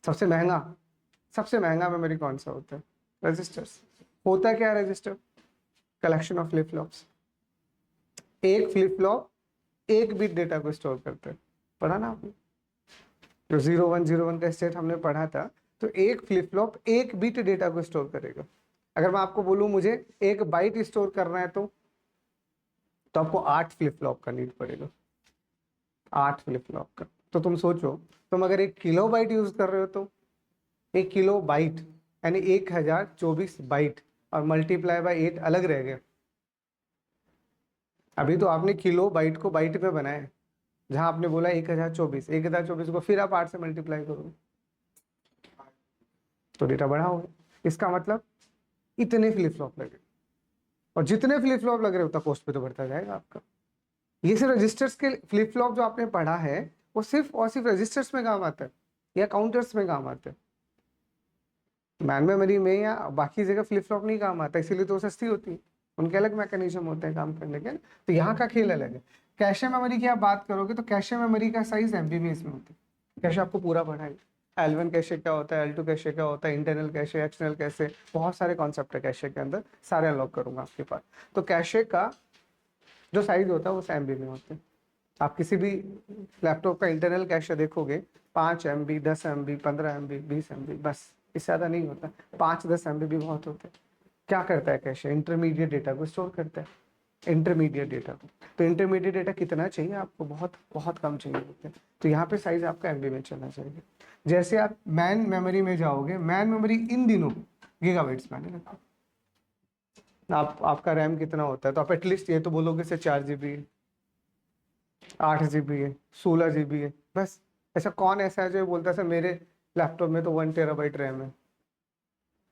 सबसे महंगा सबसे महंगा मेमोरी कौन सा होता है, रजिस्टर्स। होता क्या है register, collection of flip flops. एक फ्लिप फ्लॉप 1 बिट डेटा को स्टोर करता है, पढ़ा ना आपने, जो 0101 का स्टेट हमने पढ़ा था। तो एक फ्लिप फ्लॉप 1 बिट डेटा को स्टोर करेगा। अगर मैं आपको बोलूं मुझे 1 बाइट स्टोर करना है, तो आपको 8 फ्लिप फ्लॉप का नीड पड़ेगा, 8 फ्लिप फ्लॉप का। तो तुम सोचो, तुम अगर 1 किलो बाइट यूज कर रहे हो, तो 1 किलो बाइट यानी 1024 बाइट, और मल्टीप्लाई बाय 8 अलग रह गया। अभी तो आपने किलो बाइट को बाइट में बनाया है, जहां आपने बोला 1024 को फिर आप 8 से मल्टीप्लाई करोगे तो डेटा बढ़ा होगा। इसका मतलब इतने फ्लिप फ्लॉप लगे, और जितने फ्लिप फ्लॉप लग रहे होता कॉस्ट पे तो बढ़ता जाएगा आपका। ये सिर्फ रजिस्टर्स के फ्लिप फ्लॉप जो आपने पढ़ा है, वो सिर्फ और सिर्फ रजिस्टर्स में काम आता है या काउंटर्स में काम आता है। मैन मेमोरी में या बाकी जगह फ्लिप फ्लॉप नहीं काम आता, इसीलिए तो सस्ती होती है, उनके अलग मैकेनिज्म होते हैं काम करने के। तो यहाँ का खेल अलग है। कैशे मेमोरी की आप बात करोगे तो कैशे मेमोरी का साइज MB में इसमें होता है। कैशे आपको पूरा पढ़ाएगा, L1 कैशे क्या होता है, L2 कैशे क्या होता है, इंटरनल कैशे, एक्सटर्नल कैशे, बहुत सारे कॉन्सेप्ट है कैशे के अंदर, सारे अनलॉक करूंगा आपके पास। तो कैशे का जो साइज होता है वो MB में होता है। आप किसी भी लैपटॉप का इंटरनल कैशे देखोगे, 5 MB, 10 MB, 15 MB, 20 MB, बस, इससे ज़्यादा नहीं होता। 5-10 MB भी बहुत होते हैं। क्या करता है कैशे, इंटरमीडिएट डेटा को स्टोर करता है, इंटरमीडिएट डेटा को। तो इंटरमीडिएट डेटा कितना चाहिए आपको, बहुत बहुत कम चाहिए होते हैं। तो यहाँ पे साइज आपका MB में चलना चाहिए। जैसे आप मैन मेमोरी में जाओगे, मैन मेमोरी इन दिनों गीगाबाइट्स में आने लगा। आपका रैम कितना होता है, तो आप एटलीस्ट ये तो बोलोगे से 4 GB है, 8 GB है, 16 GB है, बस। ऐसा कौन ऐसा है जो बोलता है सर मेरे लैपटॉप में तो 1 TB रैम है,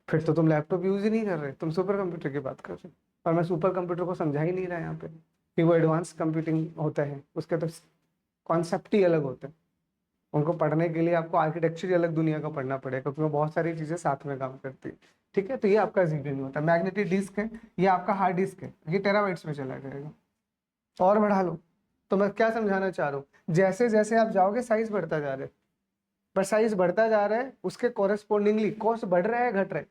फिर तो तुम लैपटॉप यूज ही नहीं कर रहे, तुम सुपर कंप्यूटर की बात कर रहे हो। और मैं सुपर कंप्यूटर को समझा ही नहीं रहा यहाँ पे कि वो एडवांस कंप्यूटिंग होता है, उसके तो कॉन्सेप्ट ही अलग होते हैं। उनको पढ़ने के लिए आपको आर्किटेक्चर ही अलग दुनिया का पढ़ना पड़ेगा, क्योंकि वो बहुत सारी चीजें साथ में काम करती है। ठीक है, तो ये आपका जीपीयू होता है। मैग्नेटिक डिस्क है, ये आपका हार्ड डिस्क है, ये टेराबाइट्स में चला जाएगा। और बढ़ा लो, तो मैं क्या समझाना चाह रहा हूँ, जैसे जैसे आप जाओगे साइज बढ़ता जा रहा है, पर साइज बढ़ता जा रहा है उसके कॉरेस्पॉन्डिंगली कॉस्ट बढ़ रहा है घट रहा है।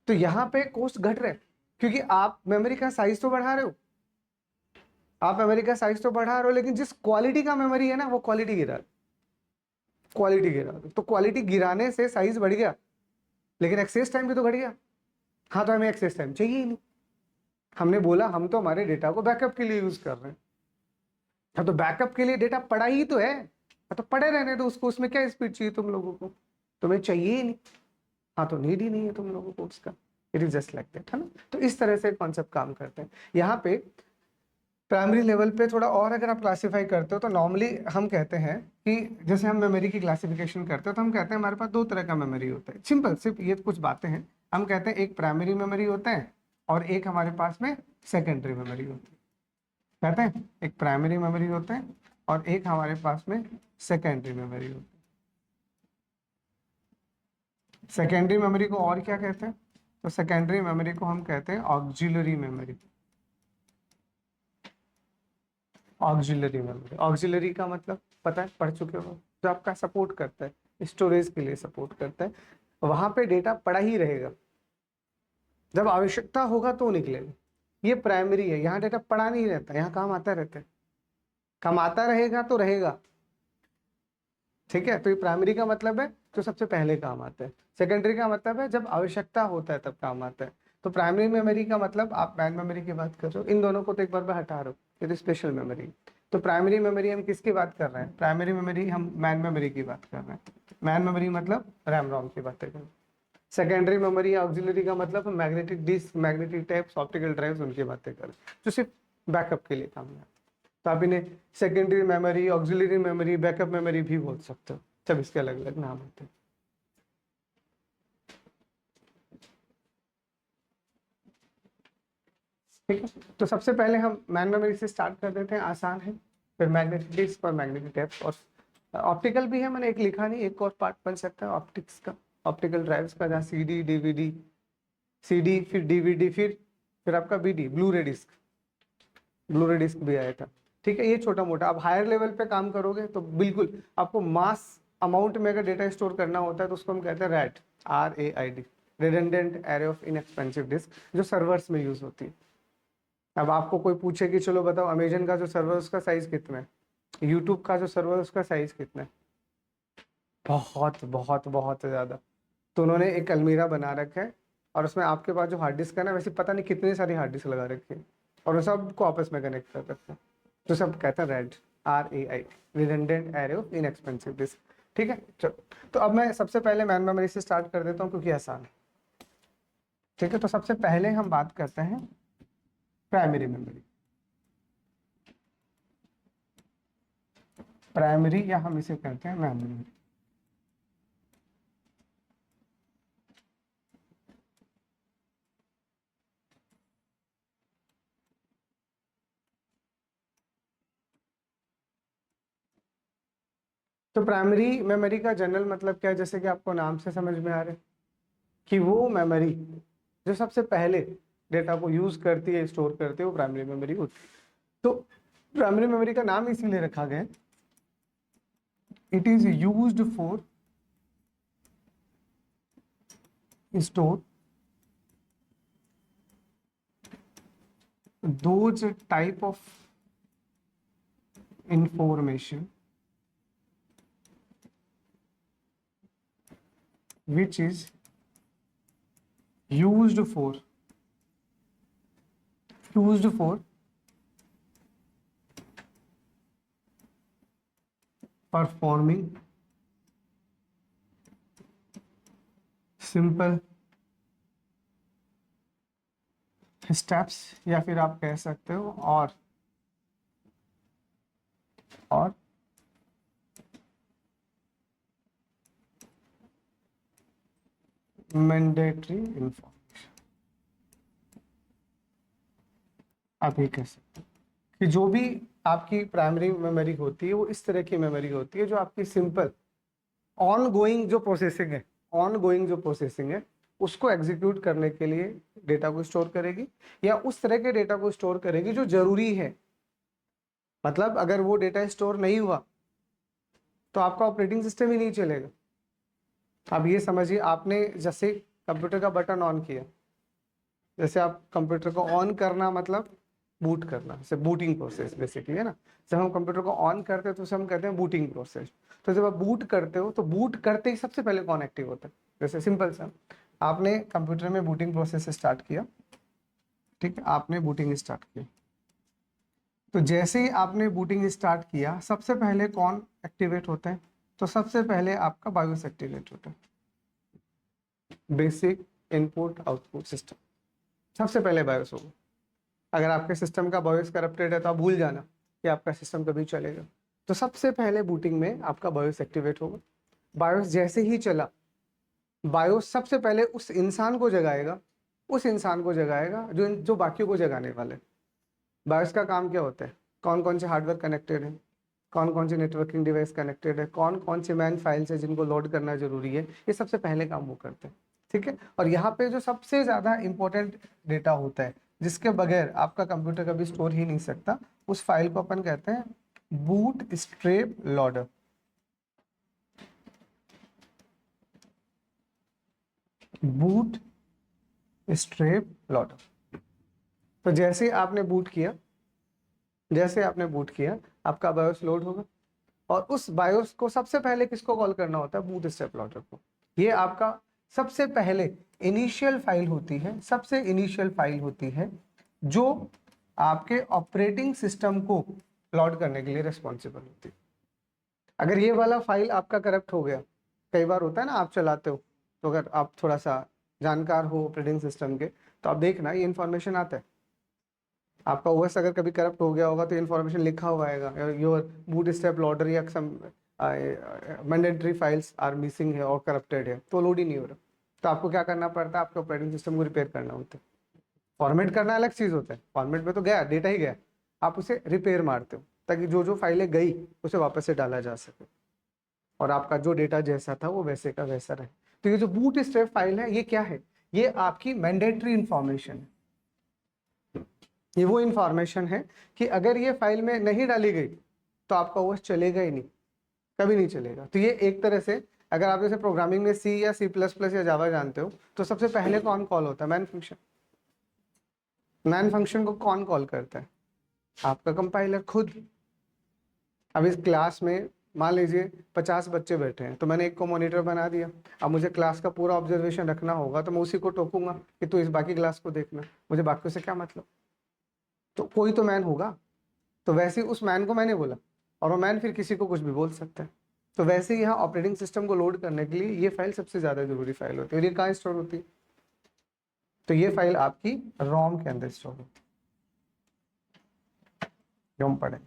तो यहाँ पे कॉस्ट घट रहा है क्योंकि आप मेमोरी का साइज तो बढ़ा रहे हो, आप मेमोरी का साइज तो बढ़ा रहे हो, लेकिन जिस क्वालिटी का मेमोरी है ना वो क्वालिटी गिरा, क्वालिटी गिरा। तो क्वालिटी गिराने से साइज बढ़ गया, लेकिन एक्सेस टाइम भी तो घट गया। हाँ, तो हमें एक्सेस टाइम चाहिए ही नहीं। हमने बोला हम तो हमारे डेटा को बैकअप के लिए यूज कर रहे हैं। हाँ, तो बैकअप के लिए डेटा पड़ा ही तो है। हाँ, तो पड़े रहने दो उसको, उसमें क्या स्पीड चाहिए तुम लोगों को, तुम्हें चाहिए ही नहीं। हाँ, तो नीड ही नहीं है तुम लोगों को उसका। It is just like that, है ना। तो इस तरह से कॉन्सेप्ट काम करते हैं यहाँ पे। प्राइमरी लेवल पे थोड़ा और अगर आप क्लासिफाई करते हो तो नॉर्मली हम कहते हैं कि जैसे हम मेमोरी की क्लासिफिकेशन करते हो तो हम कहते हैं हमारे पास दो तरह का मेमोरी होता है। सिंपल, सिर्फ ये कुछ बातें हैं। हम कहते हैं एक प्राइमरी मेमोरी होता है और एक हमारे पास में सेकेंडरी मेमोरी होती है। कहते हैं एक प्राइमरी मेमोरी होता है और एक हमारे पास में सेकेंडरी मेमोरी होती है। सेकेंडरी मेमोरी को और क्या कहते हैं, तो सेकेंडरी मेमोरी को हम कहते हैं auxiliary memory. Auxiliary memory, auxiliary का मतलब पता है, पढ़ चुके हो, जो आपका सपोर्ट करता है, स्टोरेज के लिए सपोर्ट करता है। वहां पे डेटा पड़ा ही रहेगा, जब आवश्यकता होगा तो निकलेगा। ये प्राइमरी है, यहाँ डेटा पड़ा नहीं रहता, यहाँ काम आता रहता है। काम आता रहेगा तो रहेगा। ठीक है, तो ये प्राइमरी का मतलब है जो सबसे पहले काम आता है। सेकेंडरी का मतलब है जब आवश्यकता होता है तब काम आता है। तो प्राइमरी मेमोरी का मतलब आप मैन मेमोरी की बात कर रहे हो, इन दोनों को तो एक बार मैं हटा रहा हूँ, ये तो स्पेशल मेमोरी। तो प्राइमरी मेमोरी हम किसकी बात कर रहे हैं, प्राइमरी मेमोरी हम मैन मेमोरी की बात कर रहे हैं। मैन मेमोरी मतलब रैम रोम की बात कर रहे हैं। सेकेंडरी मेमोरी या ऑक्सिलरी का मतलब magnetic disk, magnetic tapes, optical drives, उनकी बातें कर रहे हैं जो सिर्फ बैकअप के लिए काम है। तो आप इन्हें secondary memory, auxiliary memory, backup memory भी बोल सकते हो, सब इसके अलग अलग नाम होते हैं। ठीक है, तो सबसे पहले हम मैन मेमोरी से स्टार्ट कर देते हैं, आसान है। फिर मैग्नेटिक डिस्क और मैग्नेटिक टेप्स, और ऑप्टिकल भी है, मैंने एक लिखा नहीं, एक और पार्ट बन सकता है ऑप्टिक्स का, ऑप्टिकल ड्राइव्स का, जहाँ सीडी डीवीडी, सीडी फिर डीवीडी, फिर आपका बीडी, ब्लू रे डिस्क, ब्लू रे डिस्क भी आया था। ठीक है, ये छोटा मोटा। आप हायर लेवल पे काम करोगे तो बिल्कुल आपको मास अमाउंट में अगर डेटा स्टोर करना होता है तो उसको हम कहते हैं RAID, RAID, redundant array of inexpensive disk, जो सर्वर्स में यूज होती है। अब आपको कोई पूछे कि चलो बताओ अमेजन का जो सर्वर उसका साइज कितना है, यूट्यूब का जो सर्वर उसका साइज कितना है, बहुत बहुत बहुत ज्यादा। तो उन्होंने एक अलमीरा बना रखा है और उसमें आपके पास जो हार्ड डिस्क है ना, वैसे पता नहीं कितनी सारी हार्ड डिस्क लगा रखी है और उन सबको आपस में कनेक्ट कर रखते हैं। तो सब कहते हैं RAID, RAI, redundant array of inexpensive disk. ठीक है, चलो। तो अब मैं सबसे पहले मैन मेमोरी से स्टार्ट कर देता हूँ क्योंकि आसान है। ठीक है, तो सबसे पहले हम बात करते हैं प्राइमरी मेमोरी। प्राइमरी या हम इसे कहते हैं मैन मेमोरी। तो प्राइमरी मेमोरी का जनरल मतलब क्या है, जैसे कि आपको नाम से समझ में आ रहा है कि वो मेमोरी जो सबसे पहले डेटा को यूज करती है, स्टोर करती है, वो प्राइमरी मेमोरी होती है। तो प्राइमरी मेमोरी का नाम इसीलिए रखा गया, it is used for store those type of information which is used for performing simple steps, या फिर आप कह सकते हो और मैंडेटरी इंफॉर्मेशन। आप ये कह सकते हैं कि जो भी आपकी प्राइमरी मेमोरी होती है वो इस तरह की मेमोरी होती है जो आपकी सिंपल ऑन गोइंग जो प्रोसेसिंग है, ऑन गोइंग जो प्रोसेसिंग है उसको एग्जीक्यूट करने के लिए डेटा को स्टोर करेगी, या उस तरह के डेटा को स्टोर करेगी जो जरूरी है। मतलब अगर वो डेटा स्टोर नहीं हुआ तो आपका ऑपरेटिंग सिस्टम ही नहीं चलेगा। अब ये समझिए, आपने जैसे कंप्यूटर का बटन ऑन किया, जैसे आप कंप्यूटर को ऑन करना मतलब बूट करना, जैसे बूटिंग प्रोसेस बेसिकली है ना। जब हम कंप्यूटर को ऑन करते हैं तो उसे हम कहते हैं बूटिंग प्रोसेस। तो जब आप बूट करते हो तो बूट करते ही सबसे पहले कौन एक्टिव होता है? जैसे सिंपल सा, आपने कंप्यूटर में बूटिंग प्रोसेस स्टार्ट किया, ठीक है, आपने बूटिंग स्टार्ट किया, तो जैसे ही आपने बूटिंग स्टार्ट किया सबसे पहले कौन एक्टिवेट होता है? तो सबसे पहले आपका बायोस एक्टिवेट होता है, बेसिक इनपुट आउटपुट सिस्टम। सबसे पहले बायोस होगा। अगर आपके सिस्टम का बायोस करप्टेड है तो आप भूल जाना कि आपका सिस्टम कभी चलेगा। तो सबसे पहले बूटिंग में आपका बायोस एक्टिवेट होगा। बायोस जैसे ही चला, बायोस सबसे पहले उस इंसान को जगाएगा, उस इंसान को जगाएगा जो जो बाकियों को जगाने वाले। बायोस का काम क्या होता है? कौन कौन से हार्डवेयर कनेक्टेड है, कौन कौन से नेटवर्किंग डिवाइस कनेक्टेड है, कौन कौन से मैन फाइल्स है जिनको लोड करना जरूरी है, ये सबसे पहले काम वो करते हैं। ठीक है, और यहाँ पे जो सबसे ज़्यादा इंपॉर्टेंट डेटा होता है जिसके बगैर आपका कंप्यूटर कभी स्टोर ही नहीं सकता, उस फाइल को अपन कहते हैं boot strap loader. Boot strap loader. तो जैसे आपने बूट किया, जैसे आपने बूट किया आपका बायोस लोड होगा, और उस बायोस को सबसे पहले किसको कॉल करना होता है? बूट स्ट्रैप लोडर को। ये आपका सबसे पहले इनिशियल फाइल होती है, सबसे इनिशियल फाइल होती है जो आपके ऑपरेटिंग सिस्टम को लोड करने के लिए रिस्पॉन्सिबल होती है। अगर ये वाला फाइल आपका करप्ट हो गया, कई बार होता है ना, आप चलाते हो तो अगर आप थोड़ा सा जानकार हो ऑपरेटिंग सिस्टम के तो आप देखना ये इन्फॉर्मेशन आता है। आपका ओएस अगर कभी करप्ट हो गया होगा तो इन्फॉर्मेशन लिखा हुआ आएगा, योर बूट स्ट्रैप लोडर या सम मैंडेटरी फाइल्स आर मिसिंग है और करप्टेड है, तो लोड ही नहीं हो रहा। तो आपको क्या करना पड़ता है? आपके ऑपरेटिंग सिस्टम को रिपेयर करना होता है। फॉर्मेट करना अलग चीज़ होता है, फॉर्मेट में तो गया डेटा ही गया, आप उसे रिपेयर मारते हो ताकि जो जो फाइलें गई उसे वापस से डाला जा सके और आपका जो डेटा जैसा था वो वैसे का वैसा रहे। तो ये जो बूट स्ट्रैप फाइल है ये क्या है? ये आपकी मैंडेटरी इंफॉर्मेशन है। ये वो इंफॉर्मेशन है कि अगर ये फाइल में नहीं डाली गई तो आपका ओएस चलेगा ही नहीं, कभी नहीं चलेगा। तो ये एक तरह से, अगर आप जैसे प्रोग्रामिंग में सी या सी प्लस प्लस या जावा जानते हो तो सबसे पहले कौन कॉल होता है? Main function. मैन फंक्शन को कौन कॉल करता है? आपका कंपाइलर खुद। अब इस क्लास में मान लीजिए 50 बच्चे बैठे हैं, तो मैंने एक को मॉनिटर बना दिया। अब मुझे क्लास का पूरा ऑब्जर्वेशन रखना होगा तो मैं उसी को टोकूंगा कि तू इस बाकी क्लास को देखना, मुझे बाकियों से क्या मतलब। तो कोई तो मैन होगा, तो वैसे ही उस मैन को मैंने बोला और वो मैन फिर किसी को कुछ भी बोल सकता है। तो वैसे ही यहाँ ऑपरेटिंग सिस्टम को लोड करने के लिए ये फाइल सबसे ज़्यादा जरूरी फाइल होती है। और ये कहाँ स्टोर होती है? तो ये फाइल आपकी रोम के अंदर स्टोर होती है। रोम पढ़े,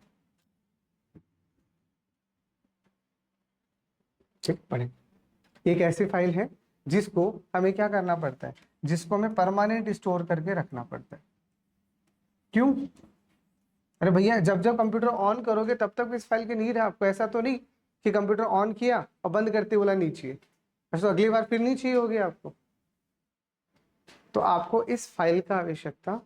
ठीक, पढ़े। एक ऐसी फाइल है जिसको हमें क्या करना पड़ता है? जिसको हमें परमानेंट स्टोर करके रखना पड़ता है। क्यों? अरे भैया, जब जब कंप्यूटर ऑन करोगे तब तक इस फाइल की नीड है आपको। ऐसा तो नहीं कि कंप्यूटर ऑन किया और बंद करते बोला नहीं चाहिए, ऐसा तो अगली बार फिर नहीं चाहिए होगी आपको। तो आपको इस फाइल का आवश्यकता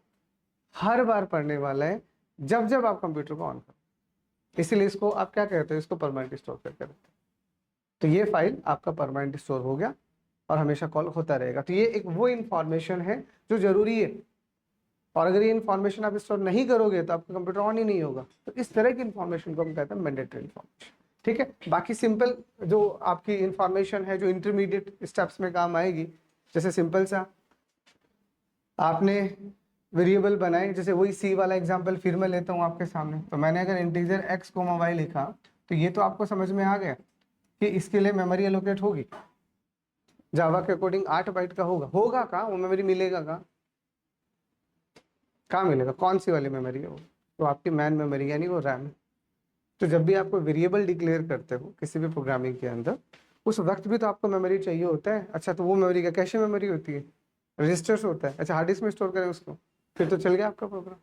हर बार पड़ने वाला है जब जब आप कंप्यूटर को ऑन करो। इसीलिए इसको आप क्या कहते हो? इसको परमानेंट स्टोर करके रखते हैं। तो ये फाइल आपका परमानेंट स्टोर हो गया और हमेशा कॉल होता रहेगा। तो ये एक वो इंफॉर्मेशन है जो जरूरी है, और अगर ये इन्फॉर्मेशन आप स्टोर नहीं करोगे तो आपका कंप्यूटर ऑन ही नहीं होगा। तो इस तरह की इन्फॉर्मेशन को हम कहते हैं मैंडेटरी इन्फॉर्मेशन। ठीक है, बाकी सिंपल जो आपकी इन्फॉर्मेशन है जो इंटरमीडिएट स्टेप्स में काम आएगी, जैसे सिंपल सा आपने वेरिएबल बनाए, जैसे वही सी वाला एग्जांपल फिर मैं लेता हूँ आपके सामने। तो मैंने अगर इंटीजर x को y लिखा तो ये तो आपको समझ में आ गया कि इसके लिए मेमोरी एलोकेट होगी, जावा के अकॉर्डिंग 8 बाइट का होगा। होगा कहाँ वो मेमोरी? मिलेगा कहाँ? कहाँ मिलेगा? कौन सी वाली मेमोरी है वो? तो आपकी मैन मेमोरी यानी वो रैम। तो जब भी आप कोई वेरिएबल डिक्लेयर करते हो किसी भी प्रोग्रामिंग के अंदर, उस वक्त भी तो आपको मेमोरी चाहिए होता है। अच्छा, तो वो मेमोरी का कैशे मेमोरी होती है, रजिस्टर्स होता है। अच्छा, हार्ड डिस्क में स्टोर करें उसको, फिर तो चल गया आपका प्रोग्राम।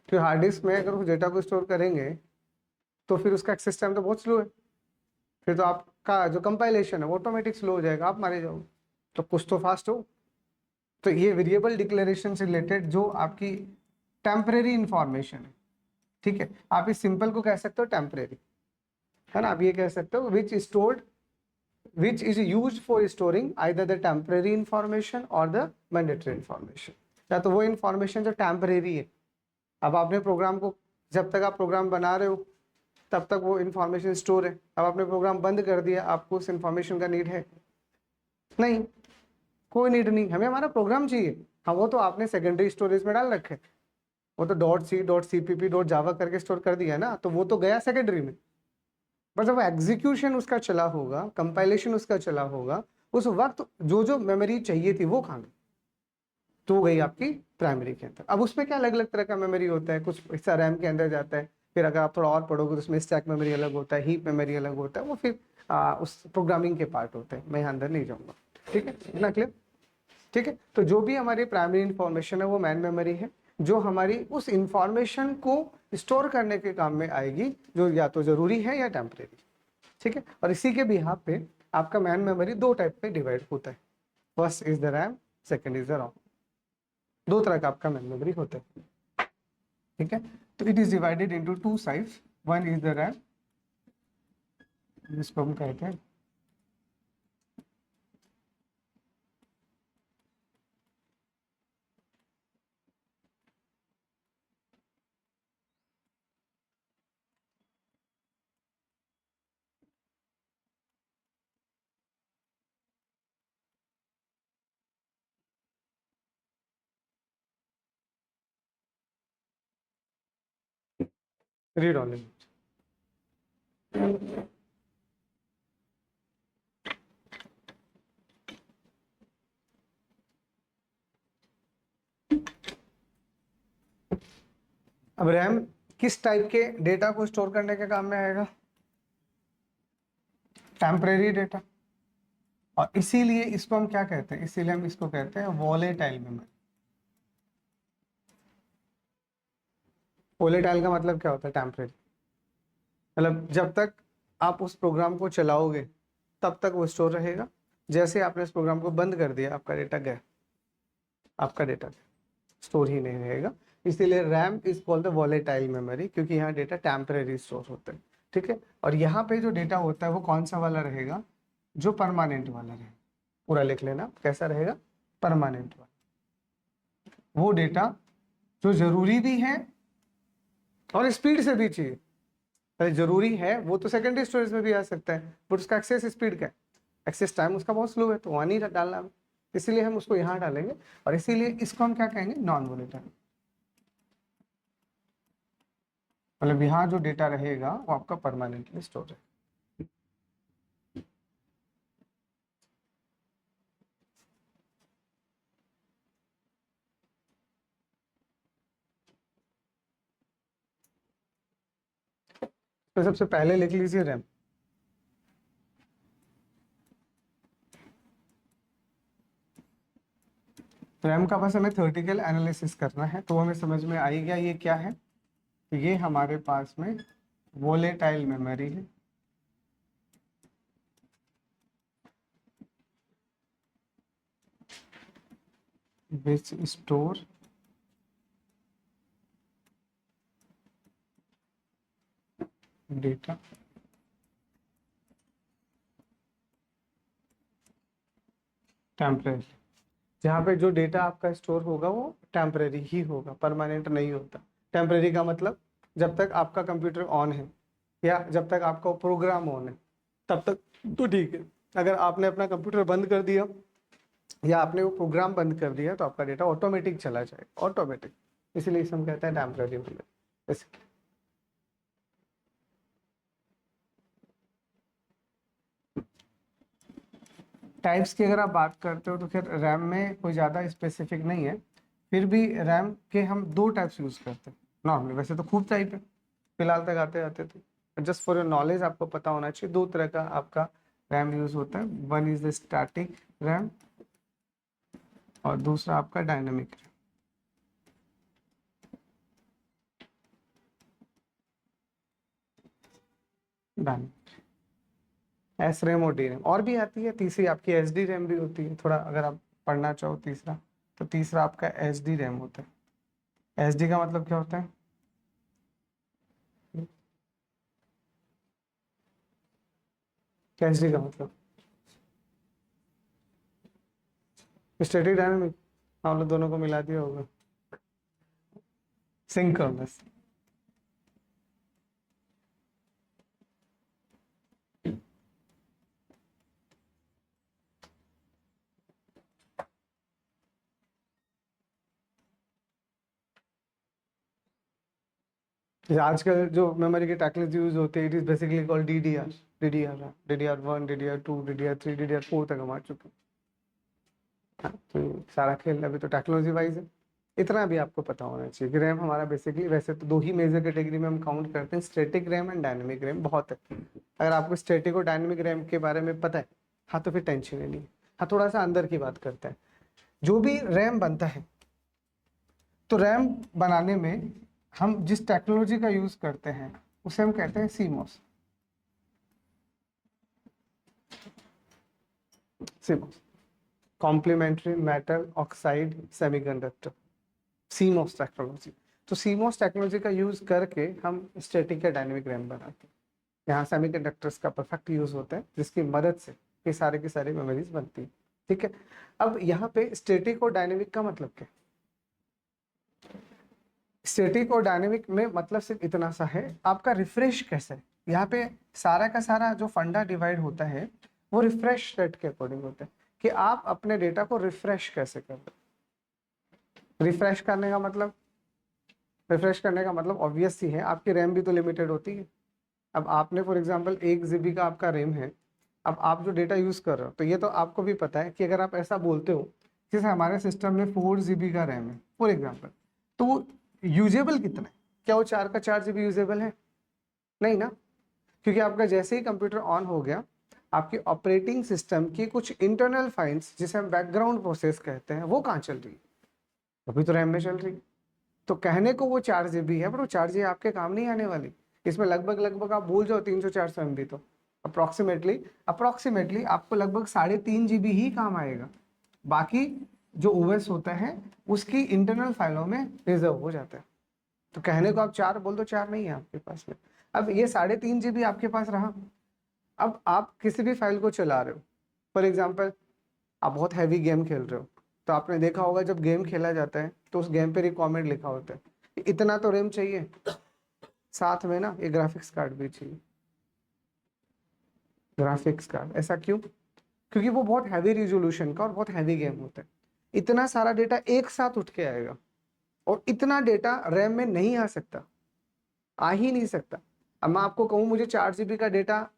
तो हार्ड डिस्क में अगर उस डेटा को स्टोर करेंगे तो फिर उसका एक्सेस टाइम तो बहुत स्लो है, फिर तो आपका जो कंपाइलेशन है वो ऑटोमेटिक स्लो हो जाएगा, आप मारे जाओगे। तो कुछ तो फास्ट हो। तो ये वेरिएबल डिक्लेरेशन से रिलेटेड जो आपकी टेम्परेरी इंफॉर्मेशन है, ठीक है, आप इस सिंपल को कह सकते हो टेम्परेरी, है ना। आप ये कह सकते हो विच stored which is used for storing either the temporary information or the mandatory information। या तो वो इंफॉर्मेशन जो टेम्परेरी है, अब आपने प्रोग्राम को, जब तक आप प्रोग्राम बना रहे हो तब तक वो इंफॉर्मेशन स्टोर है। अब आपने प्रोग्राम बंद कर दिया, आपको उस इंफॉर्मेशन का नीड है नहीं, कोई नीड नहीं, हमें हमारा प्रोग्राम चाहिए। हाँ, वो तो आपने सेकेंडरी स्टोरेज में डाल रखे, वो तो .c.cpp.java करके स्टोर कर दिया ना, तो वो तो गया सेकेंडरी में। पर जब एग्जीक्यूशन उसका चला होगा, कंपाइलेशन उसका चला होगा, उस वक्त जो जो मेमोरी चाहिए थी वो कहाँ गई, तो गई आपकी प्राइमरी के अंदर। अब उसमें क्या अलग अलग तरह का मेमोरी होता है, कुछ हिस्सा रैम के अंदर जाता है, फिर अगर आप थोड़ा और पढ़ोगे तो उसमें स्टैक मेमोरी अलग होता है, हीप मेमोरी अलग होता है, वो फिर उस प्रोग्रामिंग के पार्ट होते हैं, मैं यहाँ अंदर नहीं जाऊँगा। ठीक है, इतना क्लियर। ठीक है, तो जो भी हमारी प्राइमरी इंफॉर्मेशन है वो मैन मेमोरी है, जो हमारी उस इंफॉर्मेशन को स्टोर करने के काम में आएगी, जो या तो जरूरी है या टेम्परेरी। ठीक है, और इसी के बिहाफ पे आपका मैन मेमोरी दो टाइप में डिवाइड होता है, first is the RAM, second is the ROM. दो तरह का आपका मैन मेमोरी होता है। ठीक है, तो it is divided into two sides, one is the RAM, जिसको हम कहते हैं रीड ओनली। अब रैम किस टाइप के डेटा को स्टोर करने के काम में आएगा, टेम्परेरी डेटा, और इसीलिए इसको हम क्या कहते हैं, इसीलिए हम इसको कहते हैं वॉलेटाइल मेमोरी। वॉलेटाइल का मतलब क्या होता है, टेम्परेरी, मतलब जब तक आप उस प्रोग्राम को चलाओगे तब तक वो स्टोर रहेगा, जैसे आपने इस प्रोग्राम को बंद कर दिया आपका डेटा गया, आपका डेटा स्टोर ही नहीं रहेगा। इसीलिए RAM is called the volatile memory, क्योंकि यहाँ डेटा टेम्परेरी स्टोर होता है। ठीक है, और यहाँ पे जो डेटा होता है वो कौन सा वाला रहेगा, जो परमानेंट वाला रहेगा। पूरा लिख लेना, कैसा रहेगा, परमानेंट वाला। वो डेटा जो जरूरी भी है और स्पीड से भी चाहिए। अरे जरूरी है वो तो सेकेंडरी स्टोरेज में भी आ सकता है, बट उसका एक्सेस स्पीड क्या है, एक्सेस टाइम उसका बहुत स्लो है, तो वहाँ नहीं डालना है, इसीलिए हम उसको यहाँ डालेंगे। और इसीलिए इसको हम क्या कहेंगे, नॉन वोलेटाइल। मतलब यहाँ जो डेटा रहेगा वो आपका परमानेंटली स्टोर है। तो सबसे पहले लिख लीजिए रैम। रैम का बस हमें थ्योरेटिकल एनालिसिस करना है, तो हमें समझ में आई गया ये क्या है। तो ये हमारे पास में वोलेटाइल मेमोरी है, विच स्टोर डेटा टेम्परेरी। जहाँ पे जो डेटा आपका स्टोर होगा वो टेम्परेरी ही होगा, परमानेंट नहीं होता। टेम्परेरी का मतलब जब तक आपका कंप्यूटर ऑन है या जब तक आपका प्रोग्राम ऑन है तब तक तो ठीक है। अगर आपने अपना कंप्यूटर बंद कर दिया या आपने वो प्रोग्राम बंद कर दिया तो आपका डेटा ऑटोमेटिक चला जाएगा, ऑटोमेटिक। इसीलिए इसे हम कहते हैं टेम्परेरी मेमोरी। टाइप्स की अगर आप बात करते हो तो फिर रैम में कोई ज़्यादा स्पेसिफिक नहीं है, फिर भी रैम के हम दो टाइप्स यूज़ करते हैं नॉर्मली। वैसे तो खूब टाइप है, फिलहाल तक आते आते थे, जस्ट फॉर योर नॉलेज आपको पता होना चाहिए, दो तरह का आपका रैम यूज होता है। One is the static RAM और दूसरा आपका डायनेमिक रैम। एस रैम और डी रैम और भी आती है। तीसरी आपकी एस डी रैम भी होती है। थोड़ा अगर आप पढ़ना चाहो तीसरा, तो तीसरा आपका एस डी रैम होता है। एस डी का मतलब क्या होता है? एस डी का मतलब स्टैटिक डायनेमिक। हम लोग दोनों को मिला दिया होगा, सिंक्रोनस। आजकल जो मेमोरी के टेक्नोलॉजी यूज होती है, it is basically called DDR. DDR 1, DDR2, DDR3, DDR4 तक हम आ चुके हैं। हाँ, तो ये सारा खेल अभी तो टेक्नोलॉजी वाइज है। इतना भी आपको पता होना चाहिए कि रैम हमारा बेसिकली, वैसे तो दो ही मेजर कैटेगरी में हम काउंट करते हैं, static RAM and dynamic RAM. बहुत है। अगर आपको स्टैटिक और डायनेमिक रैम के बारे में पता है, हाँ, तो फिर टेंशन ही नहीं है। हाँ, थोड़ा सा अंदर की बात करते हैं। जो भी रैम बनता है, तो रैम बनाने में हम जिस टेक्नोलॉजी का यूज करते हैं उसे हम कहते हैं CMOS. CMOS, complementary metal oxide semiconductor, CMOS technology. तो सीमोस टेक्नोलॉजी का यूज करके हम स्टैटिक या डायनेमिक रैम बनाते हैं। यहाँ सेमीकंडक्टर्स का परफेक्ट यूज होता है, जिसकी मदद से ये सारे की सारी मेमोरीज बनती है। ठीक है। अब यहाँ पे स्टैटिक और डायनेमिक का मतलब क्या? स्टैटिक और डायनेमिक में मतलब सिर्फ इतना सा है, आपका रिफ्रेश कैसे है। यहाँ पे सारा का सारा जो फंडा डिवाइड होता है वो रिफ्रेश रेट के अकॉर्डिंग होता है, कि आप अपने डेटा को रिफ्रेश कैसे कर रहे हो। रिफ्रेश करने का मतलब ऑब्वियस ही है, आपकी रैम भी तो लिमिटेड होती है। अब आपने फॉर एग्जांपल 1 GB का आपका रैम है, अब आप जो डेटा यूज कर रहे हो, तो ये तो आपको भी पता है कि अगर आप ऐसा बोलते हो, जैसे हमारे सिस्टम में 4 GB का रैम है फॉर एग्जाम्पल, तो वो यूजेबल कितना है? क्या वो 4 का 4 GB यूजेबल है? नहीं ना। क्योंकि आपका जैसे ही कंप्यूटर ऑन हो गया, आपकी ऑपरेटिंग सिस्टम की कुछ इंटरनल फाइल्स, जिसे हम बैकग्राउंड प्रोसेस कहते हैं, वो कहाँ चल रही है? अभी तो रैम में चल रही है। तो कहने को वो 4 GB है, पर वो 4 GB आपके काम नहीं आने वाली। इसमें लगभग लगभग आप भूल जाओ 300-400 MB, तो अप्रोक्सीमेटली आपको लगभग 3.5 GB ही काम आएगा। बाकी जो ओएस होता है उसकी इंटरनल फाइलों में रिजर्व हो जाता है। तो कहने को आप 4 बोल दो, 4 नहीं है आपके पास में। अब ये 3.5 GB आपके पास रहा। अब आप किसी भी फाइल को चला रहे हो, फॉर एग्जाम्पल आप बहुत हैवी गेम खेल रहे हो, तो आपने देखा होगा जब गेम खेला जाता है तो उस गेम पे रिक्वायरमेंट लिखा होता है, इतना तो रैम चाहिए, साथ में ना एक ग्राफिक्स कार्ड भी चाहिए। ग्राफिक्स कार्ड ऐसा क्यों? क्योंकि वो बहुत हैवी रिजोल्यूशन का और बहुत हैवी गेम होता है। इतना सारा डेटा एक साथ उठ के आएगा, और इतना डेटा रैम में नहीं आ सकता, आ ही नहीं सकता। अब मैं आपको कहूँ मुझे 4 GB का डेटा,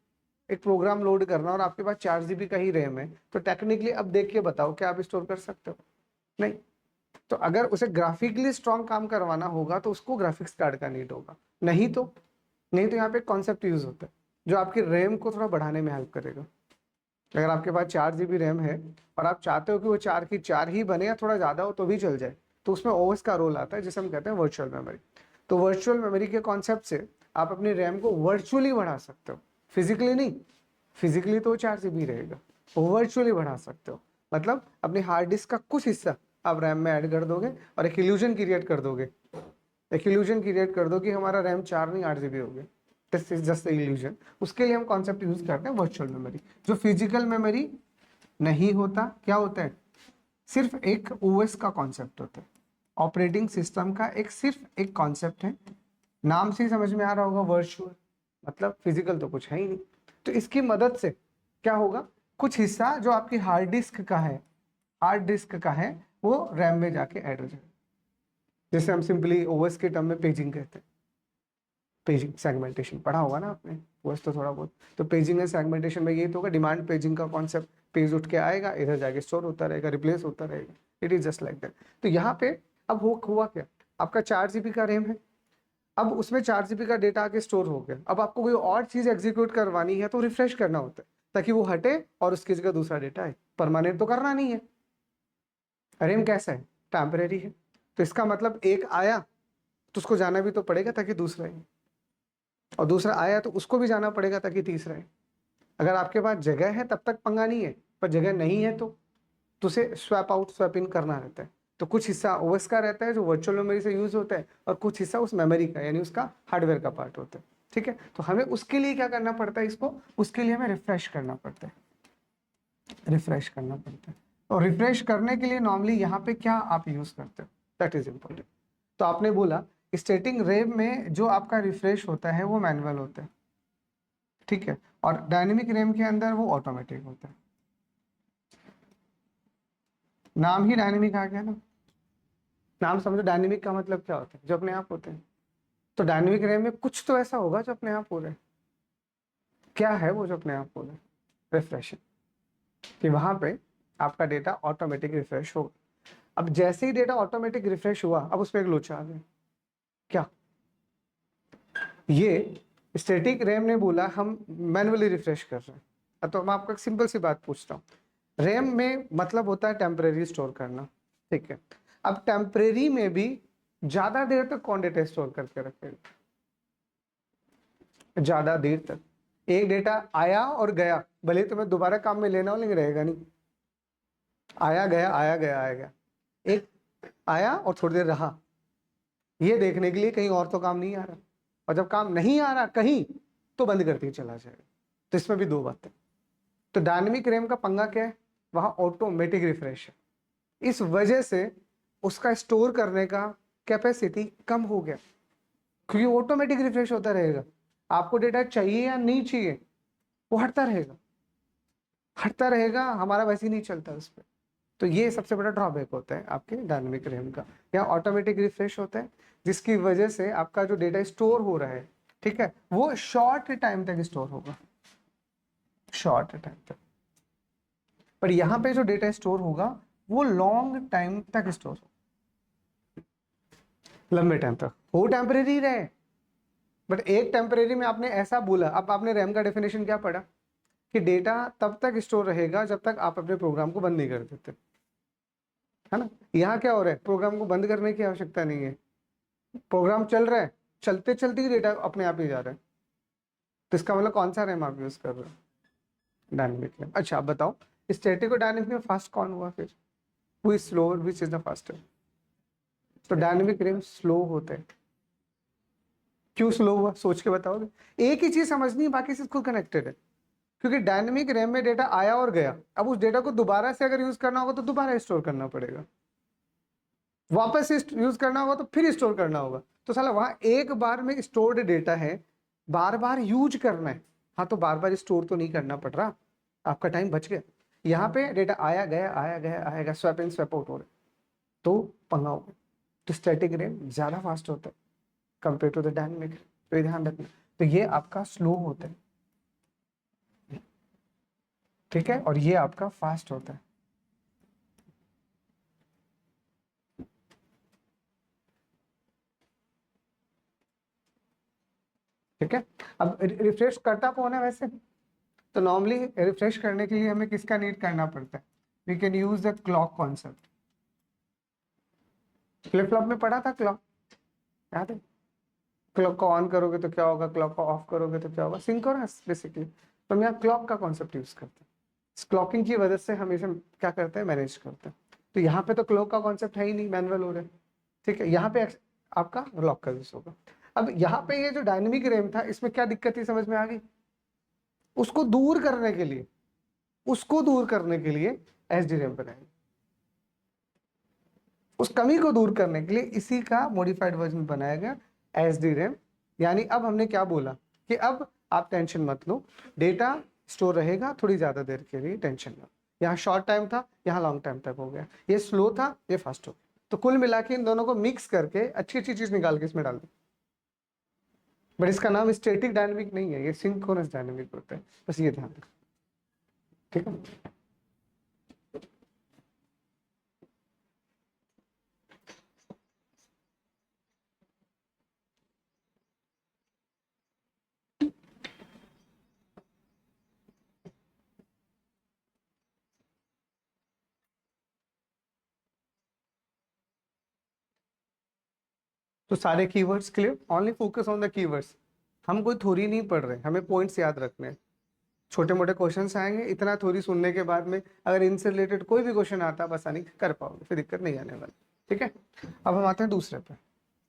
एक प्रोग्राम लोड करना, और आपके पास 4 GB का ही रैम है, तो टेक्निकली अब देख के बताओ क्या आप स्टोर कर सकते हो? नहीं। तो अगर उसे ग्राफिकली स्ट्रॉन्ग काम करवाना होगा तो उसको ग्राफिक्स कार्ड का नीड होगा। नहीं तो यहाँ पे कॉन्सेप्ट यूज होता है जो आपकी रैम को थोड़ा बढ़ाने में हेल्प करेगा। अगर आपके पास 4 GB रैम है और आप चाहते हो कि वो 4 की 4 ही बने या थोड़ा ज़्यादा हो तो भी चल जाए, तो उसमें ओएस का रोल आता है, जिसे हम कहते हैं वर्चुअल मेमोरी। तो वर्चुअल मेमोरी के कॉन्सेप्ट से आप अपनी रैम को वर्चुअली बढ़ा सकते हो, फिजिकली नहीं। फिजिकली तो 4 GB रहेगा, वर्चुअली बढ़ा सकते हो। मतलब अपनी हार्ड डिस्क का कुछ हिस्सा आप रैम में ऐड कर दोगे और एक इल्यूजन क्रिएट कर दोगे। एक इल्यूजन क्रिएट कर दो कि हमारा रैम 4 नहीं 8 GB हो गया। This is just illusion. उसके लिए हम कॉन्सेप्ट यूज करते हैं वर्चुअल मेमोरी, जो फिजिकल मेमोरी नहीं होता। क्या होता है? सिर्फ एक ओएस का कॉन्सेप्ट होता है, ऑपरेटिंग सिस्टम का एक सिर्फ एक कॉन्सेप्ट है। नाम से ही समझ में आ रहा होगा वर्चुअल, मतलब फिजिकल तो कुछ है ही नहीं। तो इसकी मदद से क्या होगा, कुछ हिस्सा जो आपकी हार्ड डिस्क का है वो रैम में जाके ऐड हो जाएगा। जैसे हम सिंपली ओएस के टर्म में पेजिंग कहते हैं। पेजिंग सेगमेंटेशन पढ़ा होगा ना आपने, ओएस तो थोड़ा बहुत। तो पेजिंग एंड सेगमेंटेशन में ये तो होगा, डिमांड पेजिंग का कॉन्सेप्ट, पेज उठ के आएगा, इधर जाके स्टोर होता रहेगा, रिप्लेस होता रहेगा। It is just like that. तो यहाँ पे अब हुआ क्या, आपका 4 GB का रैम है, अब उसमें 4 GB का डेटा आके स्टोर हो गया। अब आपको कोई और चीज एग्जीक्यूट करवानी है तो रिफ्रेश करना होता है। ताकि वो हटे और उसकी जगह दूसरा डेटा आए। परमानेंट तो करना नहीं है। रेम कैसा है? टेम्परेरी है। तो इसका मतलब एक आया तो उसको जाना भी तो पड़ेगा ताकि दूसरा आए, और दूसरा आया तो उसको भी जाना पड़ेगा ताकि तीसरा आए। अगर आपके पास जगह है तब तक पंगा नहीं है, पर जगह नहीं है तो उसे स्वैप आउट स्वैप इन करना रहता है। तो कुछ हिस्सा ओएस का रहता है जो वर्चुअल मेमोरी से यूज होता है, और कुछ हिस्सा उस मेमोरी का यानी उसका हार्डवेयर का पार्ट होता है। ठीक है, तो हमें उसके लिए क्या करना पड़ता है, इसको उसके लिए हमें रिफ्रेश करना पड़ता है, रिफ्रेश करना पड़ता है। और रिफ्रेश करने के लिए नॉर्मली यहाँ पे क्या आप यूज करते हो, दैट इज इम्पोर्टेंट। तो आपने बोला स्टैटिक रैम में जो आपका रिफ्रेश होता है वो मैनुअल होता है, ठीक है, और डायनेमिक रैम के अंदर वो ऑटोमेटिक होता है। नाम ही डायनेमिक आ गया ना। नाम समझो, डायनेमिक का मतलब क्या होता है, जो अपने आप होते हैं। तो डायनेमिक रैम में कुछ तो ऐसा होगा जो अपने आप हो रहा है। क्या है वो जो अपने आप हो रहा है? रिफ्रेश। कि वहां पे आपका डेटा ऑटोमेटिक रिफ्रेश होगा। अब जैसे ही डेटा ऑटोमेटिक रिफ्रेश हुआ, अब उसमें एक लोचा आ गया। क्या? ये स्टैटिक रैम ने बोला हम मैन्युअली रिफ्रेश कर रहे हैं। तो मैं आपको एक सिंपल सी बात पूछता हूँ। रैम में मतलब होता है टेम्परेरी स्टोर करना, ठीक है। अब टेम्परेरी में भी ज्यादा देर तक कौन डेटा स्टोर करके रखेगा? ज्यादा देर तक एक डेटा आया और गया, भले तुम्हें दोबारा काम में लेना हो लेकिन रहेगा नहीं। आया गया आया गया आया गया, एक आया और थोड़ी देर रहा, ये देखने के लिए कहीं और तो काम नहीं आ रहा। और जब काम नहीं आ रहा कहीं तो बंद करते ही चला जाएगा। तो इसमें भी दो बातें। तो डायनेमिक रैम का पंगा क्या है? वहां ऑटोमेटिक रिफ्रेश है, इस वजह से उसका स्टोर करने का कैपेसिटी कम हो गया, क्योंकि ऑटोमेटिक रिफ्रेश होता रहेगा। आपको डेटा चाहिए या नहीं चाहिए वो हटता रहेगा, हटता रहेगा, हमारा वैसे ही नहीं चलता उस पर। तो ये सबसे बड़ा ड्रॉबैक होता है आपके डायनेमिक रैम का। यहाँ ऑटोमेटिक रिफ्रेश होता है जिसकी वजह से आपका जो डेटा स्टोर हो रहा है, ठीक है, वो शॉर्ट टाइम तक स्टोर होगा, शॉर्ट टाइम तक। पर यहाँ पे जो डेटा स्टोर होगा वो लॉन्ग टाइम तक स्टोर होगा, लंबे टाइम तक। वो टेम्परेरी रहे, बट एक टेम्परेरी में आपने ऐसा बोला। अब आपने रैम का डेफिनेशन क्या पढ़ा कि डेटा तब तक स्टोर रहेगा जब तक आप अपने प्रोग्राम को बंद नहीं कर देते, है ना। यहाँ क्या हो रहा है, प्रोग्राम को बंद करने की आवश्यकता नहीं है, प्रोग्राम चल रहा है, चलते चलते ही डेटा अपने आप ही जा रहा है। तो इसका मतलब कौन सा रैम आप यूज कर रहे हो? Dynamic RAM. अच्छा आप बताओ, स्टैटिक और डायनेमिक में फास्ट कौन हुआ फिर? Who is slower, which is the faster? तो डायनेमिक रैम स्लो होते हैं। क्यों स्लो हुआ सोच के बताओगे? एक ही चीज समझनी है, बाकी चीज खुद कनेक्टेड है। क्योंकि डायनेमिक रैम में डेटा आया और गया, अब उस डेटा को दोबारा से अगर यूज करना होगा तो दोबारा स्टोर करना पड़ेगा, वापस यूज करना होगा तो फिर स्टोर करना होगा। तो साला वहां एक बार में स्टोर्ड डेटा है, बार बार यूज करना है। हाँ, तो बार बार स्टोर तो नहीं करना पड़ रहा, आपका टाइम बच गया। यहाँ पे डेटा आया गया आया गया आया गया, स्वैप इन स्वैप आउट हो रहे, तो पंगा हो गया। तो स्टैटिक रैम ज्यादा फास्ट होता है कंपेयर टू द डायनेमिक, तो ये ध्यान रखना। तो ये आपका स्लो होता है, ठीक है, और ये आपका फास्ट होता है। ठीक है, अब रिफ्रेश करता कौन है वैसे? तो नॉर्मली रिफ्रेश करने के लिए हमें किसका नीड करना पड़ता है? We can use the clock concept. Flip flop में पढ़ा था क्लॉक, याद है? क्लॉक को ऑन करोगे तो क्या होगा, क्लॉक को ऑफ करोगे तो क्या होगा, सिंक्रोनस बेसिकली। तो हम यहाँ क्लॉक का कॉन्सेप्ट यूज करते हैं। इस क्लॉकिंग की वजह से हम इसे क्या करते हैं, मैनेज करते हैं। तो यहाँ पे तो क्लॉक का कॉन्सेप्ट है ही नहीं, मैनुअल हो रहा है। ठीक है, यहाँ पे आपका लॉक का यूज होगा। अब यहाँ पे ये जो डायनेमिक रैम था इसमें क्या दिक्कत थी समझ में आ गई? उसको दूर करने के लिए, उसको दूर करने के लिए एस डी रैम बनाएंगे। उस कमी को दूर करने के लिए इसी का मॉडिफाइड वर्जन बनाया गया, एस डी रैम। यानी अब हमने क्या बोला कि अब आप टेंशन मत लो, डेटा स्टोर रहेगा थोड़ी ज्यादा देर के लिए, टेंशन मत। यहाँ शॉर्ट टाइम था, यहाँ लॉन्ग टाइम तक हो गया, ये स्लो था, ये फास्ट हो गया। तो कुल मिला के इन दोनों को मिक्स करके अच्छी अच्छी चीज निकाल के इसमें डाल दी। बट इसका नाम स्टैटिक डायनेमिक नहीं है, ये सिंक्रोनस डायनेमिक होता है, बस ये ध्यान रखो। ठीक है। तो सारे keywords clear, only focus on the keywords. हम कोई थ्योरी नहीं पढ़ रहे, हमें पॉइंट्स याद रखने हैं। छोटे मोटे क्वेश्चंस आएंगे, इतना थ्योरी सुनने के बाद में अगर इनसे रिलेटेड कोई भी क्वेश्चन आता है, बस आसानी कर पाओगे, फिर दिक्कत नहीं आने वाली। ठीक है, अब हम आते हैं दूसरे पे।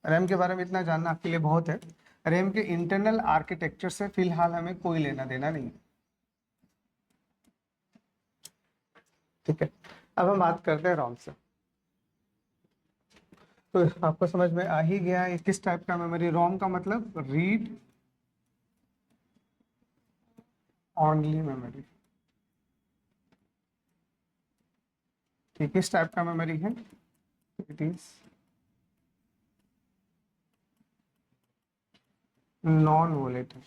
रैम के बारे में इतना जानना आपके लिए बहुत है। रैम के इंटरनल आर्किटेक्चर से फिलहाल हमें कोई लेना देना नहीं है। ठीक है, अब हम बात करते हैं रोम से। तो आपको समझ में आ ही गया ये किस टाइप का मेमोरी। रोम का मतलब रीड ओनली मेमोरी। ठीक, किस टाइप का मेमोरी है? It is non volatile.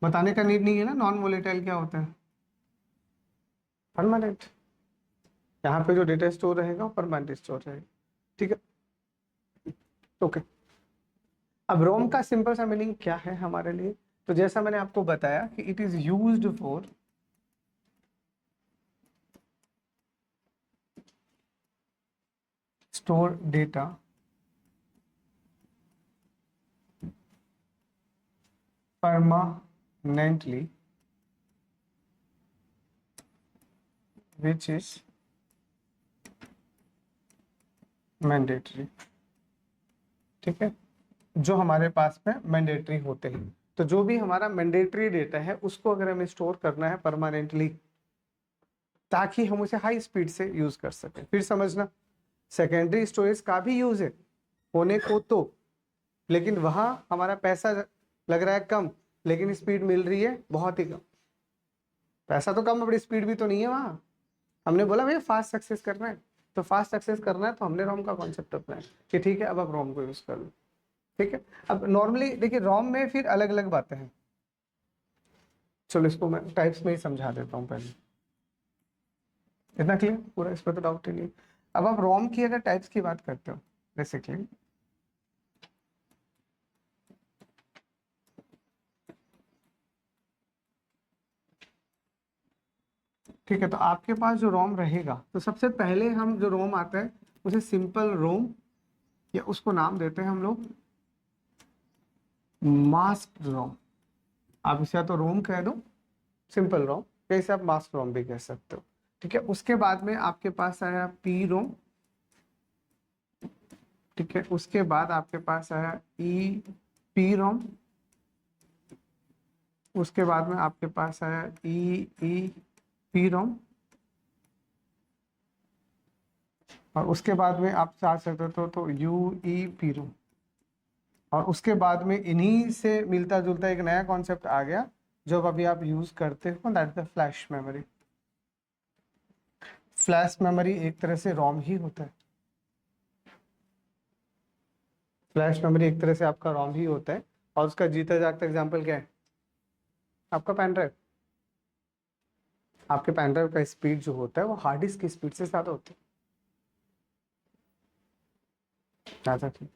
बताने का नीड नहीं है ना, नॉन वोलेटाइल क्या होता है? परमानेंट। यहाँ पे जो डेटा स्टोर रहेगा वो परमानेंट स्टोर रहेगा। ठीक है, ओके। अब रोम का सिंपल सा मीनिंग क्या है हमारे लिए? तो जैसा मैंने आपको बताया कि it is used for store data permanently which is mandatory. ठीक है, जो हमारे पास में मैंडेटरी होते हैं। तो जो भी हमारा मैंडेटरी डेटा है उसको अगर हमें स्टोर करना है परमानेंटली, ताकि हम उसे हाई स्पीड से यूज कर सकें। फिर समझना, सेकेंडरी स्टोरेज का भी यूज है होने को तो, लेकिन वहां हमारा पैसा लग रहा है कम, लेकिन स्पीड मिल रही है बहुत ही कम। पैसा तो कम, बड़ी स्पीड भी तो नहीं है वहां। हमने बोला भैया फास्ट सक्सेस करना है, तो फास्ट सक्सेस करना है तो हमने रोम का कॉन्सेप्ट अपनाया कि ठीक है अब आप रोम को यूज कर लो। ठीक है, अब नॉर्मली देखिए रोम में फिर अलग अलग बातें हैं। चलो इसको मैं टाइप्स में ही समझा देता हूँ पहले। इतना क्लियर पूरा, इस पर तो डाउट ही नहीं। अब आप रोम की अगर टाइप्स की बात करते हो बेसिकली, ठीक है, तो आपके पास जो रोम रहेगा, तो सबसे पहले हम जो रोम आता है उसे सिंपल रोम, या उसको नाम देते हैं हम लोग मास्क रोम। आप इसे या तो रोम कह दो, सिंपल रोम, या इसे आप मास्क रोम भी कह सकते हो। ठीक है, उसके बाद में आपके पास आया पी रोम। ठीक है, उसके बाद आपके पास आया ई पी रोम। उसके बाद में आपके पास आया ई ई पी रोम। और उसके बाद में आप चाह सकते हो तो यू ई पी रोम। और उसके बाद में इन्हीं से मिलता जुलता एक नया कॉन्सेप्ट आ गया जो अभी आप यूज करते हो, that is the flash memory. Flash memory एक तरह से रोम ही होता है। फ्लैश मेमोरी एक तरह से आपका रोम ही होता है, और उसका जीता जागता एग्जांपल क्या है? आपका पेन ड्राइव। आपके पेन ड्राइव का स्पीड जो होता है वो हार्ड डिस्क की स्पीड से ज्यादा होता है। ज्यादा ठीक।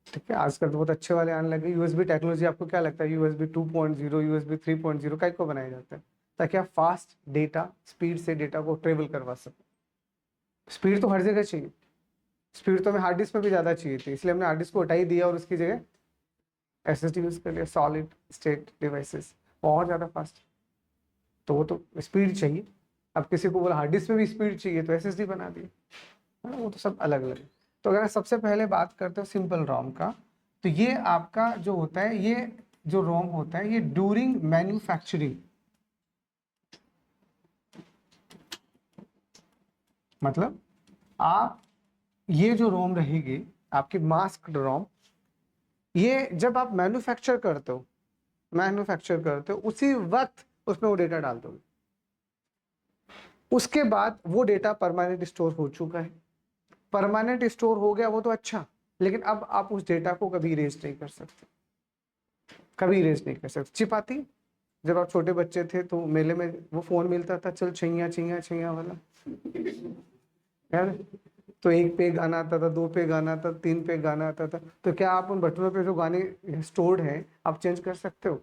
ठीक है, आजकल तो बहुत अच्छे वाले आने लगे यूएसबी टेक्नोलॉजी। आपको क्या लगता है यूएसबी 2.0 यूएसबी 3.0 का को बनाया जाता है? ताकि आप फास्ट डेटा स्पीड से डेटा को ट्रेवल करवा सको। स्पीड तो हर जगह चाहिए, स्पीड तो हमें हार्ड डिस्क में भी ज्यादा चाहिए थी, इसलिए हमने हार्ड डिस्क को हटा ही दिया और उसकी जगह एसएसडी यूज कर लिया, सॉलिड स्टेट डिवाइसेस, बहुत ज्यादा फास्ट। तो वो तो स्पीड चाहिए। अब किसी को बोला हार्ड डिस्क में भी स्पीड चाहिए तो एसएसडी बना दी, है ना, वो तो सब अलग अलग है। तो अगर सबसे पहले बात करते हो सिंपल रोम का, तो ये आपका जो होता है, ये जो रोम होता है ये ड्यूरिंग मैन्युफैक्चरिंग, मतलब आप ये जो रोम रहेगी आपकी मास्क्ड रोम, ये जब आप मैन्युफैक्चर करते हो उसी वक्त उसमें वो डेटा डाल दोगे। उसके बाद वो डेटा परमानेंट स्टोर हो चुका है, परमानेंट स्टोर हो गया वो तो अच्छा, लेकिन अब आप उस डेटा को कभी इरेज नहीं कर सकते, कभी इरेज नहीं कर सकते। चिप आती है, जब आप छोटे बच्चे थे तो मेले में वो फोन मिलता था, चल छैया छैया छैया वाला, यार, तो एक पे गाना आता था, दो पे गाना आता था, तीन पे गाना आता था। तो क्या आप उन बटनों पे जो गाने स्टोर्ड हैं आप चेंज कर सकते हो?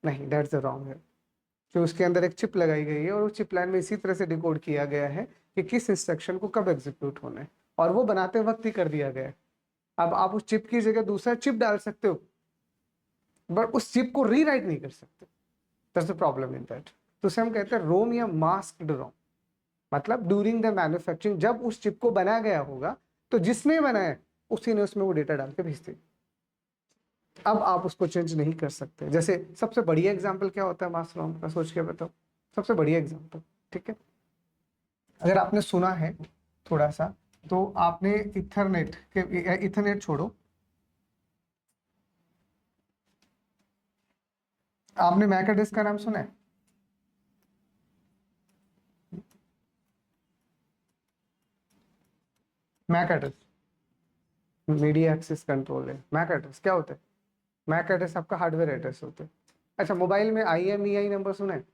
नहीं, दैट्स द रॉन्ग है। कि उसके अंदर एक चिप लगाई गई है और उस चिप लाइन में इसी तरह से डिकोड किया गया है कि किस इंस्ट्रक्शन को कब एग्जीक्यूट होना है। और वो बनाते वक्त ही कर दिया गया है। अब आप उस चिप की जगह दूसरा चिप डाल सकते हो, बट उस चिप को रीराइट नहीं कर सकते। That's the problem in that. तो उसे हम कहते हैं रोम या मास्क्ड रोम। मतलब ड्यूरिंग द मैन्युफैक्चरिंग जब उस चिप को बनाया गया होगा तो जिसने बनाया उसी ने उसमें वो डेटा डाल के भेज दिया। अब आप उसको चेंज नहीं कर सकते। जैसे सबसे बढ़िया एग्जांपल क्या होता है मास्टर रोम का, सोच के बताओ सबसे बढ़िया एग्जांपल। ठीक है, अगर आपने सुना है थोड़ा सा तो आपने इथरनेट के, इथरनेट छोड़ो, आपने मैक एड्रेस का नाम सुना है? MAC address media access control है। मैक एड्रेस क्या होता है? मैक एड्रेस आपका हार्डवेयर एड्रेस होता है। अच्छा, मोबाइल में IMEI नंबर सुना है?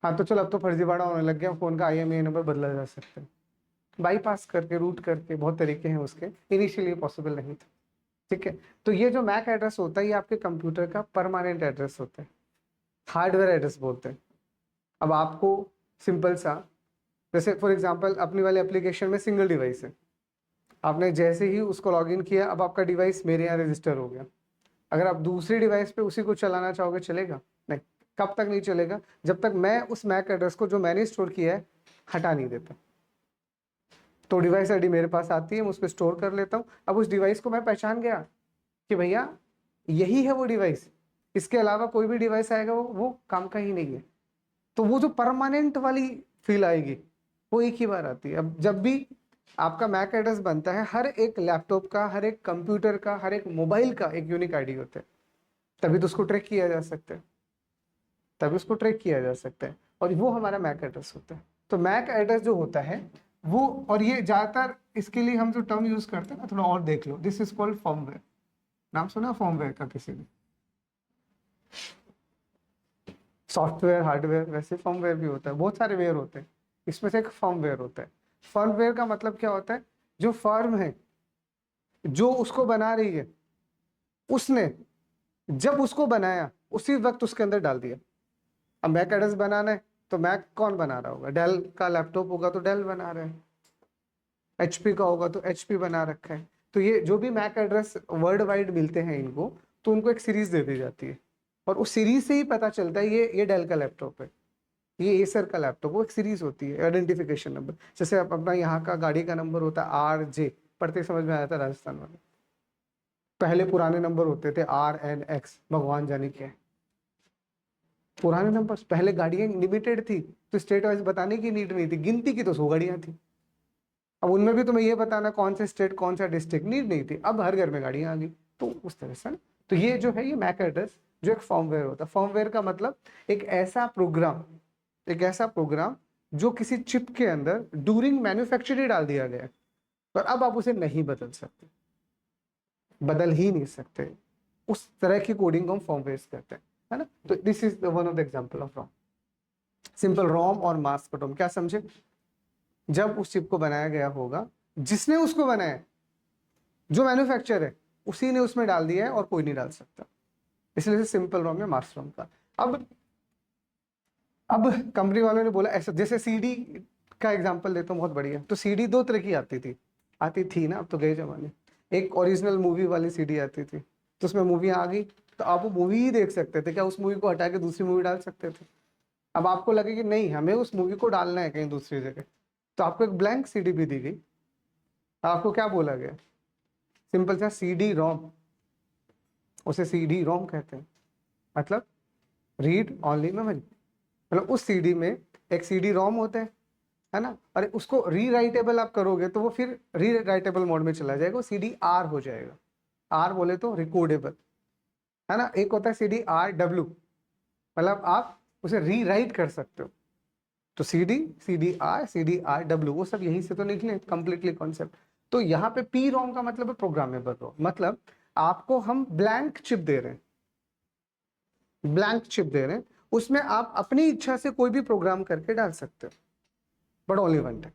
हाँ तो चलो, अब तो फर्जीवाड़ा होने लग गया, फोन का IMEI नंबर बदला जा सकता है बाईपास करके, रूट करके, बहुत तरीके हैं उसके। इनिशियली पॉसिबल नहीं था। ठीक है, तो ये जो मैक एड्रेस होता है ये आपके कंप्यूटर का परमानेंट एड्रेस होता है, हार्डवेयर एड्रेस बोलते हैं। अब आपको सिंपल सा, जैसे फॉर एग्जांपल अपनी वाले एप्लीकेशन में सिंगल डिवाइस है, आपने जैसे ही उसको लॉगिन किया अब आपका डिवाइस मेरे यहाँ रजिस्टर हो गया। अगर आप दूसरी डिवाइस पे उसी को चलाना चाहोगे चलेगा? नहीं। कब तक नहीं चलेगा? जब तक मैं उस मैक एड्रेस को जो मैंने स्टोर किया है हटा नहीं देता। तो डिवाइस आईडी मेरे पास आती है, मैं उस पर स्टोर कर लेता हूँ। अब उस डिवाइस को मैं पहचान गया कि भैया यही है वो डिवाइस, इसके अलावा कोई भी डिवाइस आएगा वो काम का ही नहीं है। तो वो जो परमानेंट वाली फील आएगी वो एक ही बार आती है। अब जब भी आपका मैक एड्रेस बनता है, हर एक लैपटॉप का, हर एक कंप्यूटर का, हर एक मोबाइल का एक यूनिक आईडी होता है, तभी तो उसको ट्रैक किया जा सकता है, तभी उसको ट्रैक किया जा सकता है, और वो हमारा मैक एड्रेस होता है। तो मैक एड्रेस जो होता है वो, और ये ज्यादातर इसके लिए हम जो टर्म यूज करते हैं ना, थोड़ा और देख लो, दिस इज कॉल्ड फर्मवेयर। नाम सुना फर्मवेयर का किसी ने? सॉफ्टवेयर हार्डवेयर, वैसे फर्मवेयर भी होता है, बहुत सारे वेयर होते हैं, इसमें से एक फर्मवेयर होता है। फर्मवेयर का मतलब क्या होता है? जो फर्म है जो उसको बना रही है, उसने जब उसको बनाया उसी वक्त उसके अंदर डाल दिया। अब मैक एड्रेस बनाना है तो मैक कौन बना रहा होगा? डेल का लैपटॉप होगा तो डेल बना रहा है, HP का होगा तो HP बना रखा है। तो ये जो भी मैक एड्रेस वर्ल्ड वाइड मिलते हैं इनको, तो उनको एक सीरीज दे दी जाती है, और उस सीरीज से ही पता चलता है ये डेल का लैपटॉप है, ये एसर का लैपटॉप। वो एक सीरीज होती है, आइडेंटिफिकेशन नंबर। जैसे अपना यहाँ का गाड़ी का नंबर होता है RJ, पढ़ते समझ में आया था राजस्थान वाले। पहले पुराने नंबर होते थे RNX, भगवान जाने क्या है पुराने नंबर। पहले गाड़ियां लिमिटेड थी तो स्टेट वाइज बताने की नीड नहीं थी, गिनती की तो 100 गाड़ियां थी। अब उनमें भी तुम्हें ये बताना कौन से स्टेट कौन सा डिस्ट्रिक्ट, नीड नहीं थी। अब हर घर में गाड़ियां आ गई, तो उस तरह से ना। तो ये जो है ये मैक एड्रेस जो एक फर्मवेयर होता है। फर्मवेयर का मतलब एक ऐसा प्रोग्राम, एक ऐसा प्रोग्राम जो किसी चिप के अंदर ड्यूरिंग मैन्युफैक्चरिंग डाल दिया गया है, पर अब आप उसे नहीं बदल सकते, बदल ही नहीं सकते। उस तरह की कोडिंग को हम फर्मवेयर कहते हैं, है ना। तो this is one of the example of ROM. Simple ROM और मास्क रोम, क्या समझे? जब उस चिप को बनाया गया होगा, जिसने उसको बनाया, जो मैन्युफैक्चर है, उसी ने उसमें डाल दिया है और कोई नहीं डाल सकता, इसलिए सिंपल रोम या मास्क रोम का। अब कंपनी वालों ने बोला ऐसा, जैसे CD का एग्जांपल लेता हूँ, बहुत बढ़िया। तो CD दो तरह की आती थी ना, अब तो गए जमाने। एक ओरिजिनल मूवी वाली CD आती थी, तो उसमें मूवी आ गई तो आप वो मूवी ही देख सकते थे। क्या उस मूवी को हटा के दूसरी मूवी डाल सकते थे? अब आपको लगे कि नहीं, हमें उस मूवी को डालना है कहीं दूसरी जगह, तो आपको एक ब्लैंक CD भी दी गई। आपको क्या बोला गया? सिंपल सा CD-ROM, उसे CD-ROM कहते हैं। मतलब रीड ओनली मेमोरी। मतलब उस CD में एक CD-ROM होता है ना, अरे उसको रीराइटेबल आप करोगे तो वो फिर रीराइटेबल मोड में चला जाएगा, वो CD-R हो जाएगा। R बोले तो रिकोडेबल, है ना। एक होता है CD-RW, मतलब आप उसे रीराइट कर सकते हो। तो CD-R, CD-RW वो सब यहीं से तो निकले कंप्लीटली कॉन्सेप्ट। तो यहाँ पे P-ROM का मतलब है प्रोग्रामेबल रोम। मतलब आपको हम ब्लैंक चिप दे रहे हैं, ब्लैंक चिप दे रहे हैं, उसमें आप अपनी इच्छा से कोई भी प्रोग्राम करके डाल सकते हो, बट ओनली वन टाइम।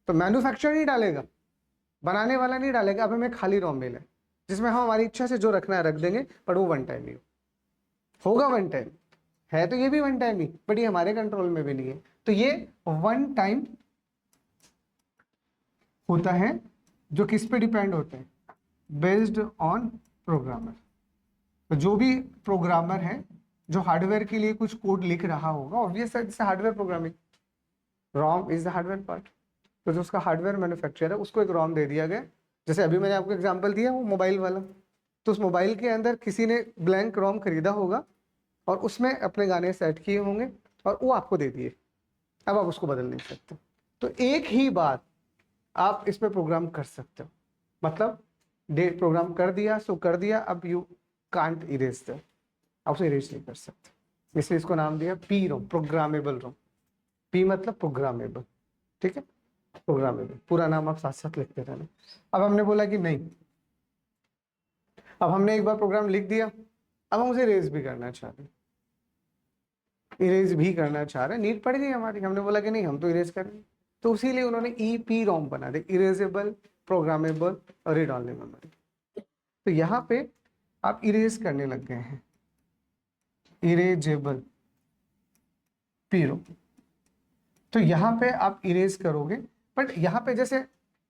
तो मैन्युफैक्चरर नहीं डालेगा, बनाने वाला नहीं डालेगा। अब हमें खाली रोम मिले जिसमें हम हमारी इच्छा से जो रखना है रख देंगे, बट वो वन टाइम ही होगा। वन टाइम है तो ये भी वन टाइम ही, बट ये हमारे कंट्रोल में भी नहीं है। तो ये वन टाइम होता है जो किस पे डिपेंड होते हैं, बेस्ड ऑन प्रोग्रामर। तो जो भी प्रोग्रामर है जो हार्डवेयर के लिए कुछ कोड लिख रहा होगा, ऑब्वियस है जैसे hardware programming, ROM is the hardware part. तो जो उसका हार्डवेयर मैन्युफैक्चरर है उसको एक रॉम दे दिया गया, जैसे अभी मैंने आपको एग्जांपल दिया वो मोबाइल वाला, तो उस मोबाइल के अंदर किसी ने ब्लैंक रॉम खरीदा होगा और उसमें अपने गाने सेट किए होंगे और वो आपको दे दिए, अब आप उसको बदल नहीं सकते। तो एक ही बार आप इसमें प्रोग्राम कर सकते हो, मतलब डे प्रोग्राम कर दिया सो कर दिया, अब यू कांट इरेज द, आप उसे इरेज नहीं कर सकते, इसलिए इसको नाम दिया पी रोम, प्रोग्रामेबल रोम। पी मतलब प्रोग्रामेबल, ठीक है, प्रोग्रामेबल, पूरा नाम आप साथ साथ लिखते रहना। अब हमने बोला कि नहीं, अब हमने एक बार प्रोग्राम लिख दिया, अब हम उसे इरेज भी करना चाह रहे हैं, इरेज भी करना चाह रहे हैं, नीड पड़ गई हमारी, हमने बोला कि नहीं हम तो इरेज करेंगे, तो उसीलिए उन्होंने ई पी रोम बना दे, इरेजेबल प्रोग्रामेबल और रीड ऑनली मेमोरी। तो यहाँ पे आप इरेज करने लग गए हैं, इरेजेबल पी रोम। तो यहाँ पे आप इरेज करोगे, बट यहाँ पे जैसे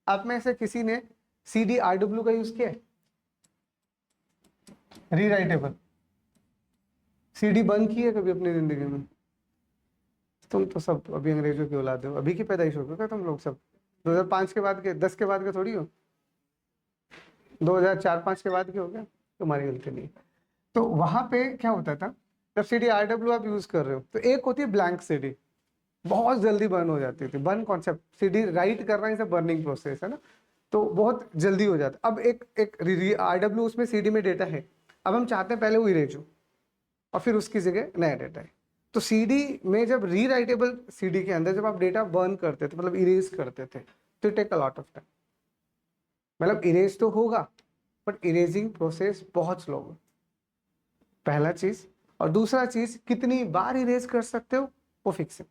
आप में से किसी ने CDRW का यूज किया है, रीराइटेबल, CD बंद की है कभी अपनी जिंदगी में? तुम तो सब अभी अंग्रेजों की औलाद हो, अभी की पैदाइश हो क्या तुम लोग सब? 2005 के बाद के, 10 के बाद के थोड़ी हो, 2004-5 के बाद के हो गया, तुम्हारी गलती नहीं। तो वहां पे क्या होता था, जब CDRW आप यूज कर रहे हो तो एक होती है ब्लैंक CD, बहुत जल्दी बर्न हो जाती थी, बर्न कॉन्सेप्ट, CD राइट कर रहे हैं, बर्निंग प्रोसेस है ना, तो बहुत जल्दी हो जाता। अब एक एक RW उसमें CD में डेटा है, अब हम चाहते हैं पहले वो इरेज हो और फिर उसकी जगह नया डेटा है। तो CD में जब रीराइटेबल CD के अंदर जब आप डेटा बर्न करते थे, मतलब इरेज करते थे, तो take a lot of time, मतलब इरेज तो होगा बट इरेजिंग प्रोसेस बहुत स्लो है, पहला चीज। और दूसरा चीज, कितनी बार इरेज कर सकते हो वो फिक्स है,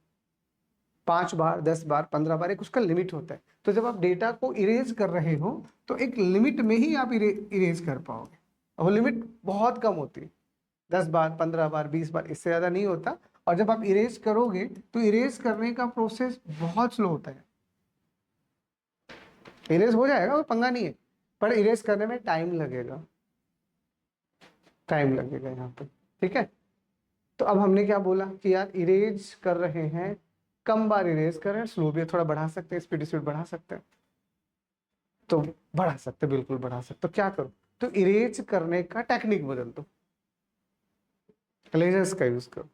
5 बार, 10 बार, 15 बार, एक उसका लिमिट होता है। तो जब आप डेटा को इरेज कर रहे हो तो एक लिमिट में ही आप इरेज कर पाओगे, वो लिमिट बहुत कम होती है, 10 बार, 15 बार, 20 बार, इससे ज्यादा नहीं होता। और जब आप इरेज करोगे तो इरेज करने का प्रोसेस बहुत स्लो होता है, इरेज हो जाएगा, वो पंगा नहीं है, पर इरेज करने में टाइम लगेगा, टाइम लगेगा यहाँ पे, ठीक है। तो अब हमने क्या बोला कि यार इरेज कर रहे हैं, कम बार इरेज कर रहे हैं, स्लो भी थोड़ा बढ़ा सकते हैं, स्पीड बढ़ा सकते हैं, तो बढ़ा सकते, बिल्कुल बढ़ा सकते। तो क्या करो, तो इरेज करने का टेक्निक बदल दो, लेजर्स का यूज करो,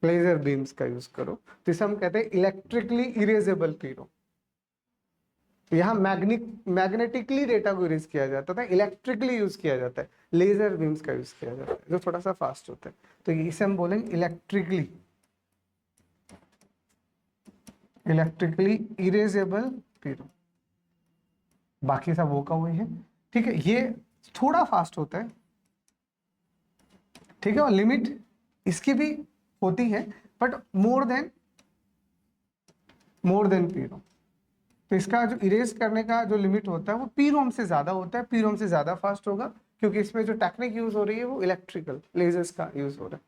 लेजर बीम्स का यूज करो, तो इसे हम कहते हैं इलेक्ट्रिकली इरेजेबल पीरो। यहाँ मैग्नेटिकली डेटा को इरेज किया जाता था, इलेक्ट्रिकली यूज किया जाता है, लेजर बीम्स का यूज किया जाता है जो थोड़ा सा फास्ट होता है। तो इसे हम बोलेंगे इलेक्ट्रिकली इरेजेबल पीरो, बाकी सब वो का वही है, ठीक है। ये थोड़ा फास्ट होता है, ठीक है, और लिमिट इसकी भी होती है, बट मोर देन पीरो। तो इसका जो इरेज करने का जो लिमिट होता है वो पीरोम से ज्यादा होता है, पीरोम से ज्यादा फास्ट होगा, क्योंकि इसमें जो टेक्निक यूज हो रही है वो इलेक्ट्रिकल लेजर्स का यूज हो रहा है,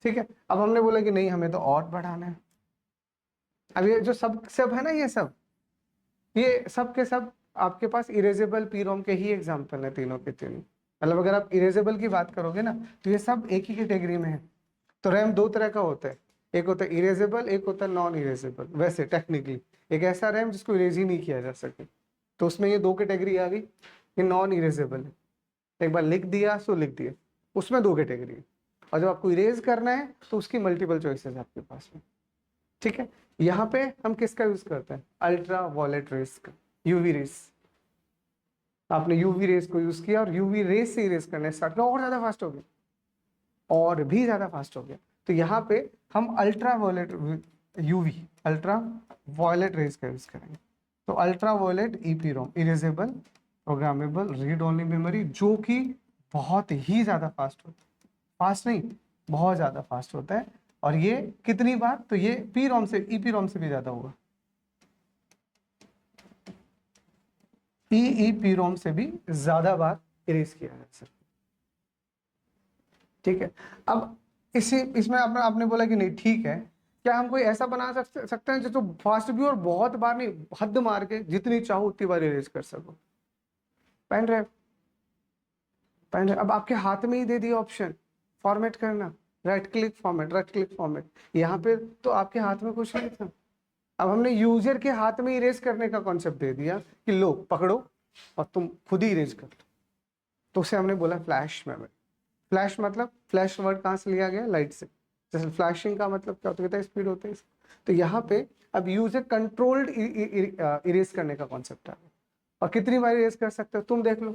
ठीक है। अब हमने बोला कि नहीं हमें तो और बढ़ाना है। अब ये जो सब है ना, ये सब के सब आपके पास इरेजेबल पीरोम के ही एग्जाम्पल है, तीनों के तीनों। मतलब अगर आप इरेजेबल की बात करोगे ना तो ये सब एक ही कैटेगरी में है। तो रैम दो तरह का होता है, एक होता है इरेजेबल, एक होता है नॉन इरेजेबल। वैसे टेक्निकली एक ऐसा रैम जिसको इरेज ही नहीं किया जा सके, तो उसमें ये दो कैटेगरी आ गई, ये नॉन इरेजेबल है, एक बार लिख दिया सो लिख दिया, उसमें दो कैटेगरी है। और जब आपको इरेज करना है तो उसकी मल्टीपल चॉइसेस आपके पास में, ठीक है। यहाँ पे हम किसका यूज करते हैं, अल्ट्रा वायलेट रेस का, यूवी रेस। आपने यूवी रेस को यूज किया और यूवी रेस से इरेज करने स्टार्ट किया, और ज्यादा फास्ट हो गया, और भी ज्यादा फास्ट हो गया। तो यहाँ पे हम अल्ट्रा वायलेट रेस का यूज करेंगे। तो ultra violet EPROM, erasable programmable read only memory, जो कि बहुत ही ज्यादा फास्ट होता है, फास्ट नहीं बहुत ज्यादा फास्ट होता है। और ये कितनी बार, तो ये पीरोम से, ईपीरोम से भी ज्यादा होगा, ईपीरोम से भी ज्यादा बार इरेज किया जा सकता, ठीक है। अब इसमें आपने बोला कि नहीं ठीक है, क्या हम कोई ऐसा बना सकते हैं जो फास्ट भी और बहुत बार नहीं, हद मार के जितनी चाहो उतनी बार इरेज कर सको? Pen drive. पेन ड्राइव अब आपके हाथ में ही दे दिया ऑप्शन फॉर्मेट करना, right click format, right click format. यहाँ पे तो आपके हाथ में कुछ नहीं था, अब हमने यूजर के हाथ में इरेज करने का कॉन्सेप्ट दे दिया कि लो पकड़ो और तुम खुद ही इरेज कर लो। तो उसे हमने बोला फ्लैश मेमोरी। फ्लैश मतलब, फ्लैश वर्ड कहाँ से लिया गया? लाइट से। जैसे फ्लैशिंग का मतलब क्या होता है? स्पीड होता है। तो यहाँ पे अब यूजर कंट्रोल्ड इरेज करने का कॉन्सेप्ट है। और कितनी बार इरेज कर सकते हो तुम देख लो।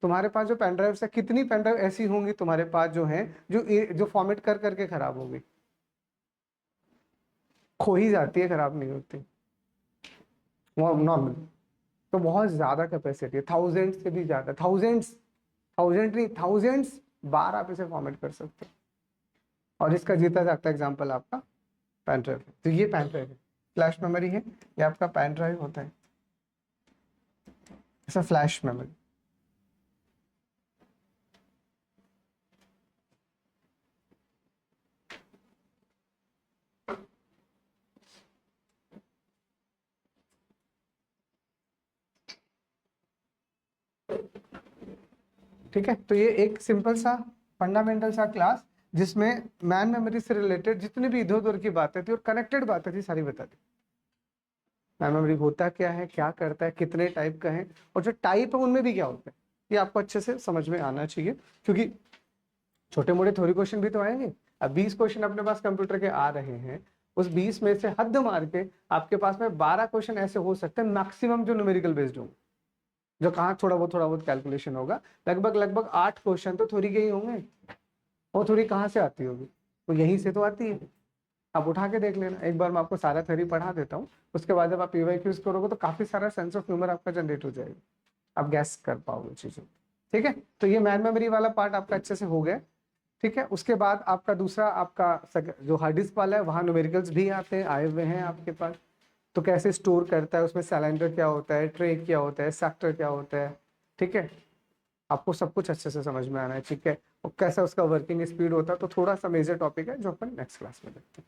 तुम्हारे पास जो पेन ड्राइव है, कितनी पेन ड्राइव ऐसी होंगी तुम्हारे पास जो है जो फॉर्मेट कर करके खराब होगी? खो ही जाती है, खराब नहीं होती वो नॉर्मल। तो बहुत ज्यादा कैपेसिटी है, थाउजेंड से भी ज्यादा, थाउजेंड नहीं, थाउजेंड्स बार आप इसे फॉर्मेट कर सकते हो। और इसका जीता जागता एग्जांपल आपका पेन ड्राइव है। तो ये पेन ड्राइव है, फ्लैश मेमोरी है, ये आपका पेन ड्राइव होता है, ऐसा फ्लैश मेमोरी। ठीक है, तो ये एक सिंपल सा फंडामेंटल सा क्लास जिसमें मैन मेमोरी से रिलेटेड जितनी भी इधर उधर की बातें थी और कनेक्टेड बातें थी सारी बता दी। मैन मेमोरी होता क्या है, क्या करता है, कितने टाइप का है, और जो टाइप है उनमें भी क्या होता है, ये आपको अच्छे से समझ में आना चाहिए। क्योंकि छोटे मोटे थ्योरी क्वेश्चन भी तो आएंगे। अब 20 क्वेश्चन अपने पास कंप्यूटर के आ रहे हैं, उस 20 में से हद मार के आपके पास में 12 क्वेश्चन ऐसे हो सकते हैं मैक्सिमम जो न्यूमेरिकल बेस्ड होंगे, जो कहाँ थोड़ा बहुत कैलकुलेशन होगा। लगभग 8 क्वेश्चन तो थ्योरी के ही होंगे। वो थ्योरी कहाँ से आती होगी? तो यहीं से तो आती है। आप उठा के देख लेना, एक बार मैं आपको सारा थ्योरी पढ़ा देता हूँ, उसके बाद जब आप पीवाईक्यूज करोगे तो काफी सारा सेंस ऑफ ह्यूमर आपका जनरेट हो जाएगा, आप गैस कर पाओगे चीजें। ठीक है, तो ये मैन मेमोरी वाला पार्ट आपका अच्छे से हो गया। ठीक है, उसके बाद आपका दूसरा आपका जो हार्ड डिस्क वाला है, वहाँ न्यूमेरिकल्स भी आते हैं, आए हुए हैं आपके पास। तो कैसे स्टोर करता है, उसमें सिलेंडर क्या होता है, ट्रे क्या होता है, सेक्टर क्या होता है। ठीक है, आपको सब कुछ अच्छे से समझ में आना है। ठीक है, और कैसा उसका वर्किंग स्पीड होता है, तो थोड़ा सा मेजर टॉपिक है जो अपन नेक्स्ट क्लास में देखते हैं।